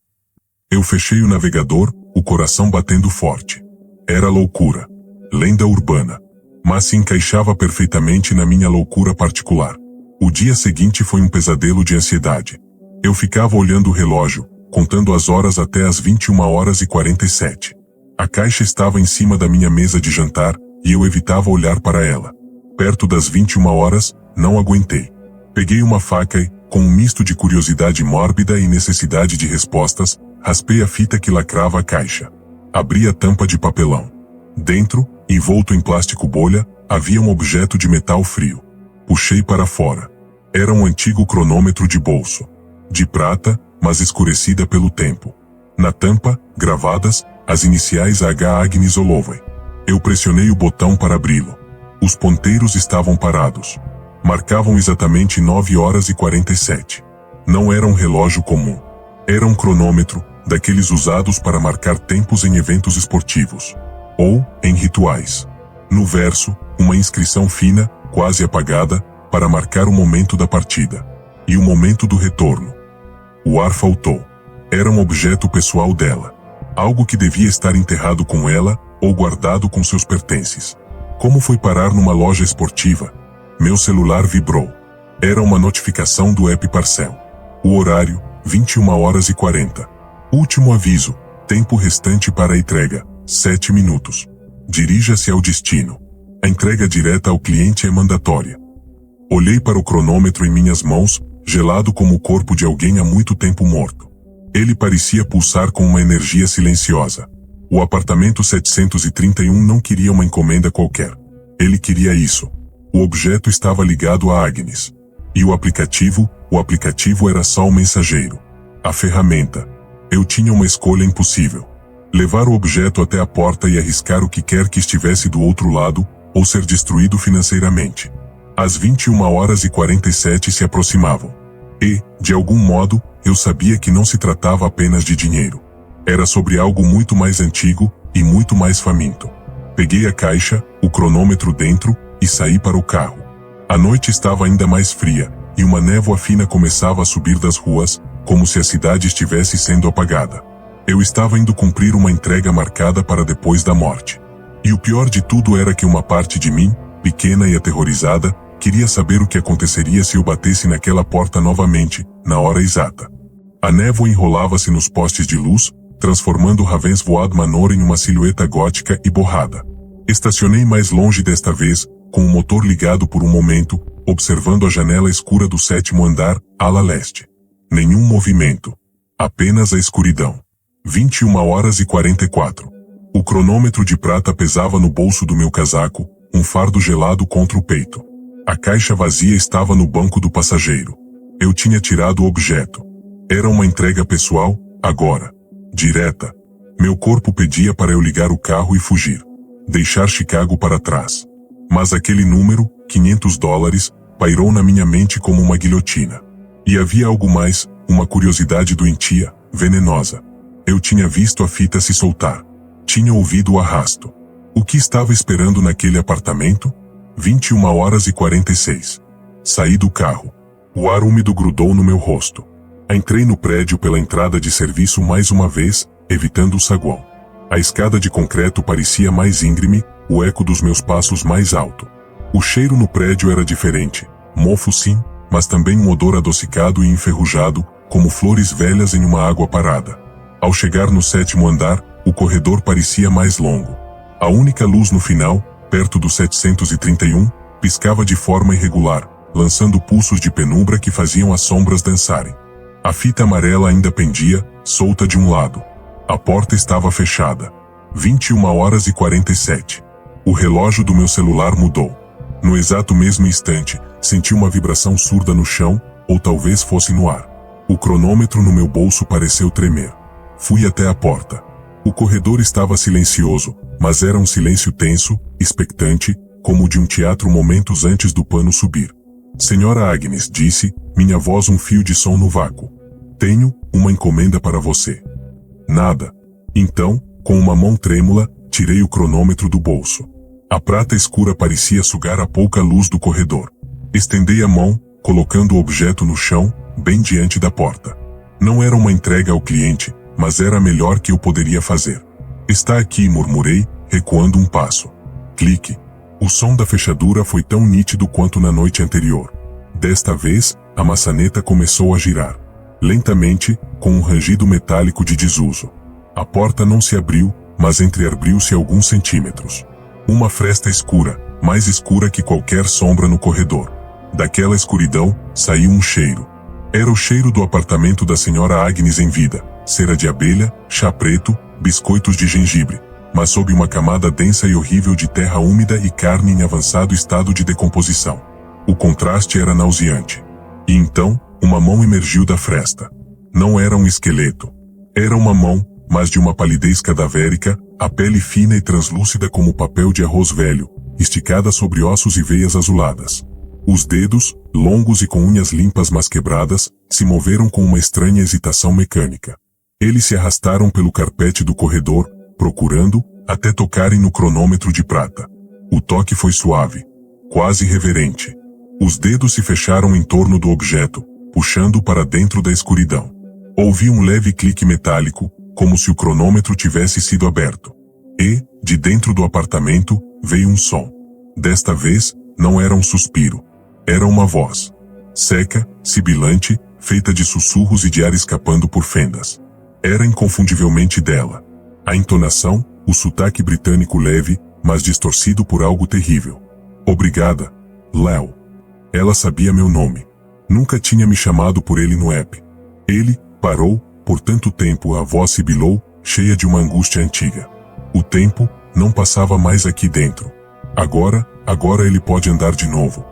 Eu fechei o navegador, o coração batendo forte. Era loucura. Lenda urbana. Mas se encaixava perfeitamente na minha loucura particular. O dia seguinte foi um pesadelo de ansiedade. Eu ficava olhando o relógio, contando as horas até as 21h47. A caixa estava em cima da minha mesa de jantar, e eu evitava olhar para ela. Perto das 21h, não aguentei. Peguei uma faca e, com um misto de curiosidade mórbida e necessidade de respostas, raspei a fita que lacrava a caixa. Abri a tampa de papelão. Dentro, envolto em plástico bolha, havia um objeto de metal frio. Puxei para fora. Era um antigo cronômetro de bolso. De prata, mas escurecida pelo tempo. Na tampa, gravadas, as iniciais H. Agnes Olovay. Eu pressionei o botão para abri-lo. Os ponteiros estavam parados. Marcavam exatamente 9h47. Não era um relógio comum. Era um cronômetro, daqueles usados para marcar tempos em eventos esportivos. Ou, em rituais. No verso, uma inscrição fina, quase apagada, para marcar o momento da partida. E o momento do retorno. O ar faltou. Era um objeto pessoal dela. Algo que devia estar enterrado com ela, ou guardado com seus pertences. Como foi parar numa loja esportiva? Meu celular vibrou. Era uma notificação do app Parcel. O horário, 21h40. Último aviso, tempo restante para a entrega, 7 minutos. Dirija-se ao destino. A entrega direta ao cliente é mandatória. Olhei para o cronômetro em minhas mãos, gelado como o corpo de alguém há muito tempo morto. Ele parecia pulsar com uma energia silenciosa. O apartamento 731 não queria uma encomenda qualquer. Ele queria isso. O objeto estava ligado a Agnes. E o aplicativo era só um mensageiro. A ferramenta. Eu tinha uma escolha impossível. Levar o objeto até a porta e arriscar o que quer que estivesse do outro lado, ou ser destruído financeiramente. As 21h47 se aproximavam. E, de algum modo, eu sabia que não se tratava apenas de dinheiro. Era sobre algo muito mais antigo e muito mais faminto. Peguei a caixa, o cronômetro dentro, e saí para o carro. A noite estava ainda mais fria, e uma névoa fina começava a subir das ruas, como se a cidade estivesse sendo apagada. Eu estava indo cumprir uma entrega marcada para depois da morte. E o pior de tudo era que uma parte de mim, pequena e aterrorizada, queria saber o que aconteceria se eu batesse naquela porta novamente, na hora exata. A névoa enrolava-se nos postes de luz, transformando Ravenswood Manor em uma silhueta gótica e borrada. Estacionei mais longe desta vez, com o motor ligado por um momento, observando a janela escura do 7º andar, ala leste. Nenhum movimento. Apenas a escuridão. 21h44. O cronômetro de prata pesava no bolso do meu casaco, um fardo gelado contra o peito. A caixa vazia estava no banco do passageiro. Eu tinha tirado o objeto. Era uma entrega pessoal, agora. Direta. Meu corpo pedia para eu ligar o carro e fugir. Deixar Chicago para trás. Mas aquele número, $500, pairou na minha mente como uma guilhotina. E havia algo mais, uma curiosidade doentia, venenosa. Eu tinha visto a fita se soltar. Tinha ouvido o arrasto. O que estava esperando naquele apartamento? 21h46. Saí do carro. O ar úmido grudou no meu rosto. Entrei no prédio pela entrada de serviço mais uma vez, evitando o saguão. A escada de concreto parecia mais íngreme, o eco dos meus passos mais alto. O cheiro no prédio era diferente, mofo sim, mas também um odor adocicado e enferrujado, como flores velhas em uma água parada. Ao chegar no 7º andar, o corredor parecia mais longo. A única luz no final, perto do 731, piscava de forma irregular, lançando pulsos de penumbra que faziam as sombras dançarem. A fita amarela ainda pendia, solta de um lado. A porta estava fechada. 21h47. O relógio do meu celular mudou. No exato mesmo instante, senti uma vibração surda no chão, ou talvez fosse no ar. O cronômetro no meu bolso pareceu tremer. Fui até a porta. O corredor estava silencioso, mas era um silêncio tenso, expectante, como o de um teatro momentos antes do pano subir. Senhora Agnes, disse, minha voz um fio de som no vácuo. Tenho uma encomenda para você. Nada. Então, com uma mão trêmula, tirei o cronômetro do bolso. A prata escura parecia sugar a pouca luz do corredor. Estendei a mão, colocando o objeto no chão, bem diante da porta. Não era uma entrega ao cliente, mas era a melhor que eu poderia fazer. Está aqui, murmurei, recuando um passo. Clique. O som da fechadura foi tão nítido quanto na noite anterior. Desta vez, a maçaneta começou a girar. Lentamente, com um rangido metálico de desuso. A porta não se abriu, mas entreabriu-se alguns centímetros. Uma fresta escura, mais escura que qualquer sombra no corredor. Daquela escuridão, saiu um cheiro. Era o cheiro do apartamento da senhora Agnes em vida. Cera de abelha, chá preto, biscoitos de gengibre, mas sob uma camada densa e horrível de terra úmida e carne em avançado estado de decomposição. O contraste era nauseante. E então, uma mão emergiu da fresta. Não era um esqueleto. Era uma mão, mas de uma palidez cadavérica, a pele fina e translúcida como papel de arroz velho, esticada sobre ossos e veias azuladas. Os dedos, longos e com unhas limpas mas quebradas, se moveram com uma estranha hesitação mecânica. Eles se arrastaram pelo carpete do corredor, procurando, até tocarem no cronômetro de prata. O toque foi suave, quase reverente. Os dedos se fecharam em torno do objeto, puxando-o para dentro da escuridão. Ouvi um leve clique metálico, como se o cronômetro tivesse sido aberto. E, de dentro do apartamento, veio um som. Desta vez, não era um suspiro. Era uma voz. Seca, sibilante, feita de sussurros e de ar escapando por fendas. Era inconfundivelmente dela. A entonação, o sotaque britânico leve, mas distorcido por algo terrível. Obrigada, Léo. Ela sabia meu nome. Nunca tinha me chamado por ele no app. Ele, parou, por tanto tempo a voz sibilou, cheia de uma angústia antiga. O tempo, não passava mais aqui dentro. Agora ele pode andar de novo.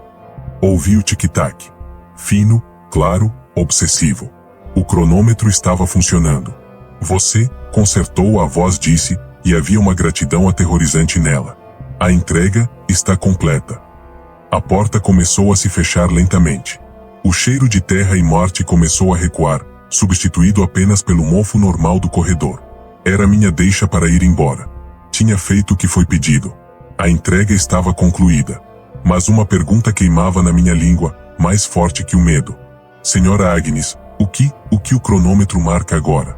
Ouvi o tic-tac. Fino, claro, obsessivo. O cronômetro estava funcionando. Você consertou, a voz disse, e havia uma gratidão aterrorizante nela. A entrega está completa. A porta começou a se fechar lentamente. O cheiro de terra e morte começou a recuar, substituído apenas pelo mofo normal do corredor. Era minha deixa para ir embora. Tinha feito o que foi pedido. A entrega estava concluída. Mas uma pergunta queimava na minha língua, mais forte que o medo. Senhora Agnes, o que o cronômetro marca agora?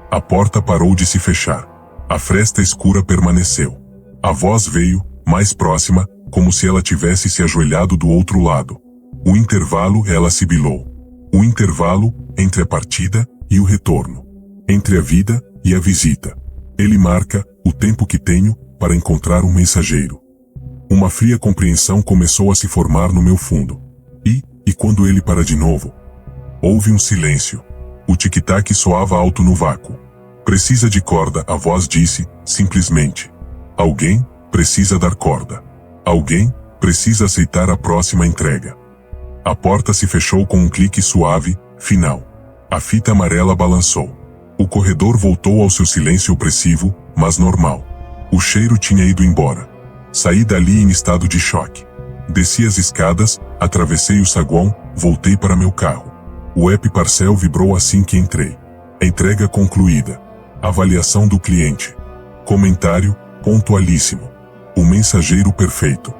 A porta parou de se fechar. A fresta escura permaneceu. A voz veio, mais próxima, como se ela tivesse se ajoelhado do outro lado. O intervalo, ela sibilou. O intervalo entre a partida e o retorno. Entre a vida e a visita. Ele marca o tempo que tenho para encontrar um mensageiro. Uma fria compreensão começou a se formar no meu fundo. E quando ele para de novo? Houve um silêncio. O tic-tac soava alto no vácuo. Precisa de corda, a voz disse, simplesmente. Alguém precisa dar corda. Alguém precisa aceitar a próxima entrega. A porta se fechou com um clique suave, final. A fita amarela balançou. O corredor voltou ao seu silêncio opressivo, mas normal. O cheiro tinha ido embora. Saí dali em estado de choque. Desci as escadas, atravessei o saguão, voltei para meu carro. O app Parcel vibrou assim que entrei. Entrega concluída. Avaliação do cliente. Comentário, pontualíssimo. O mensageiro perfeito.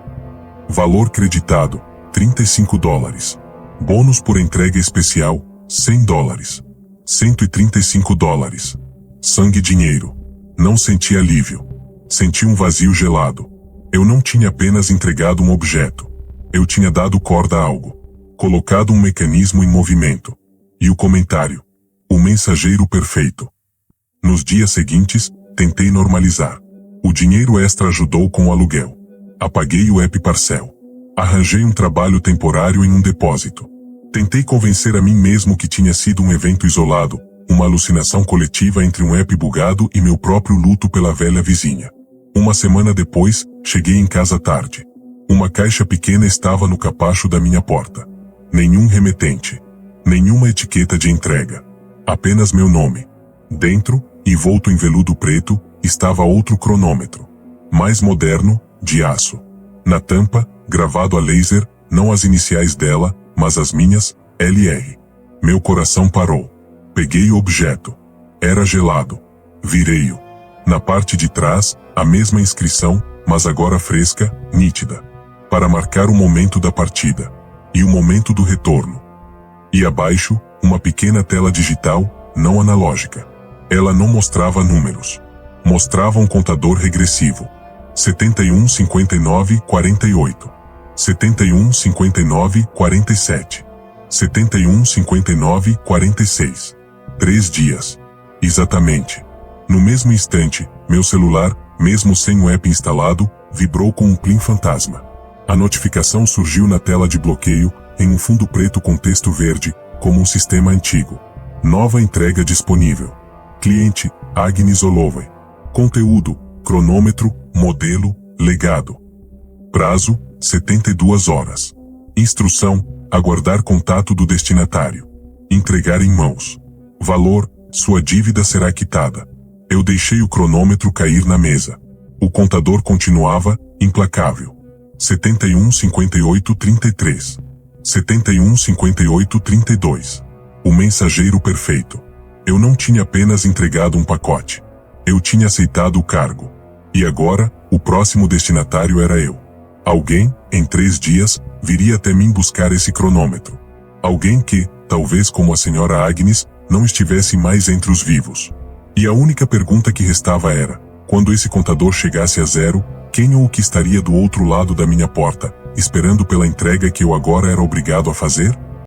Valor creditado, $35. Bônus por entrega especial, $100. $135. Sangue dinheiro. Não senti alívio. Senti um vazio gelado. Eu não tinha apenas entregado um objeto. Eu tinha dado corda a algo. Colocado um mecanismo em movimento. E o comentário. O mensageiro perfeito. Nos dias seguintes, tentei normalizar. O dinheiro extra ajudou com o aluguel. Apaguei o app Parcel. Arranjei um trabalho temporário em um depósito. Tentei convencer a mim mesmo que tinha sido um evento isolado, uma alucinação coletiva entre um app bugado e meu próprio luto pela velha vizinha. Uma semana depois, cheguei em casa tarde. Uma caixa pequena estava no capacho da minha porta. Nenhum remetente. Nenhuma etiqueta de entrega. Apenas meu nome. Dentro, envolto em veludo preto, estava outro cronômetro. Mais moderno, de aço. Na tampa, gravado a laser, não as iniciais dela, mas as minhas, LR. Meu coração parou. Peguei o objeto. Era gelado. Virei-o. Na parte de trás, a mesma inscrição, mas agora fresca, nítida. Para marcar o momento da partida. E o momento do retorno. E abaixo, uma pequena tela digital, não analógica. Ela não mostrava números. Mostrava um contador regressivo. 71, 59, 48. 71, 59, 47. 71, 59, 46. 3 dias. Exatamente. No mesmo instante, meu celular, mesmo sem o app instalado, vibrou com um plim fantasma. A notificação surgiu na tela de bloqueio, em um fundo preto com texto verde, como um sistema antigo. Nova entrega disponível. Cliente, Agnes Holloway. Conteúdo, cronômetro, modelo, legado. Prazo, 72 horas. Instrução, aguardar contato do destinatário. Entregar em mãos. Valor, sua dívida será quitada. Eu deixei o cronômetro cair na mesa. O contador continuava, implacável. 71, 58, 33. 71, 58, 32. O mensageiro perfeito. Eu não tinha apenas entregado um pacote. Eu tinha aceitado o cargo. E agora, o próximo destinatário era eu. Alguém, em 3 dias, viria até mim buscar esse cronômetro. Alguém que, talvez como a senhora Agnes, não estivesse mais entre os vivos. E a única pergunta que restava era, quando esse contador chegasse a 0, quem ou o que estaria do outro lado da minha porta, esperando pela entrega que eu agora era obrigado a fazer?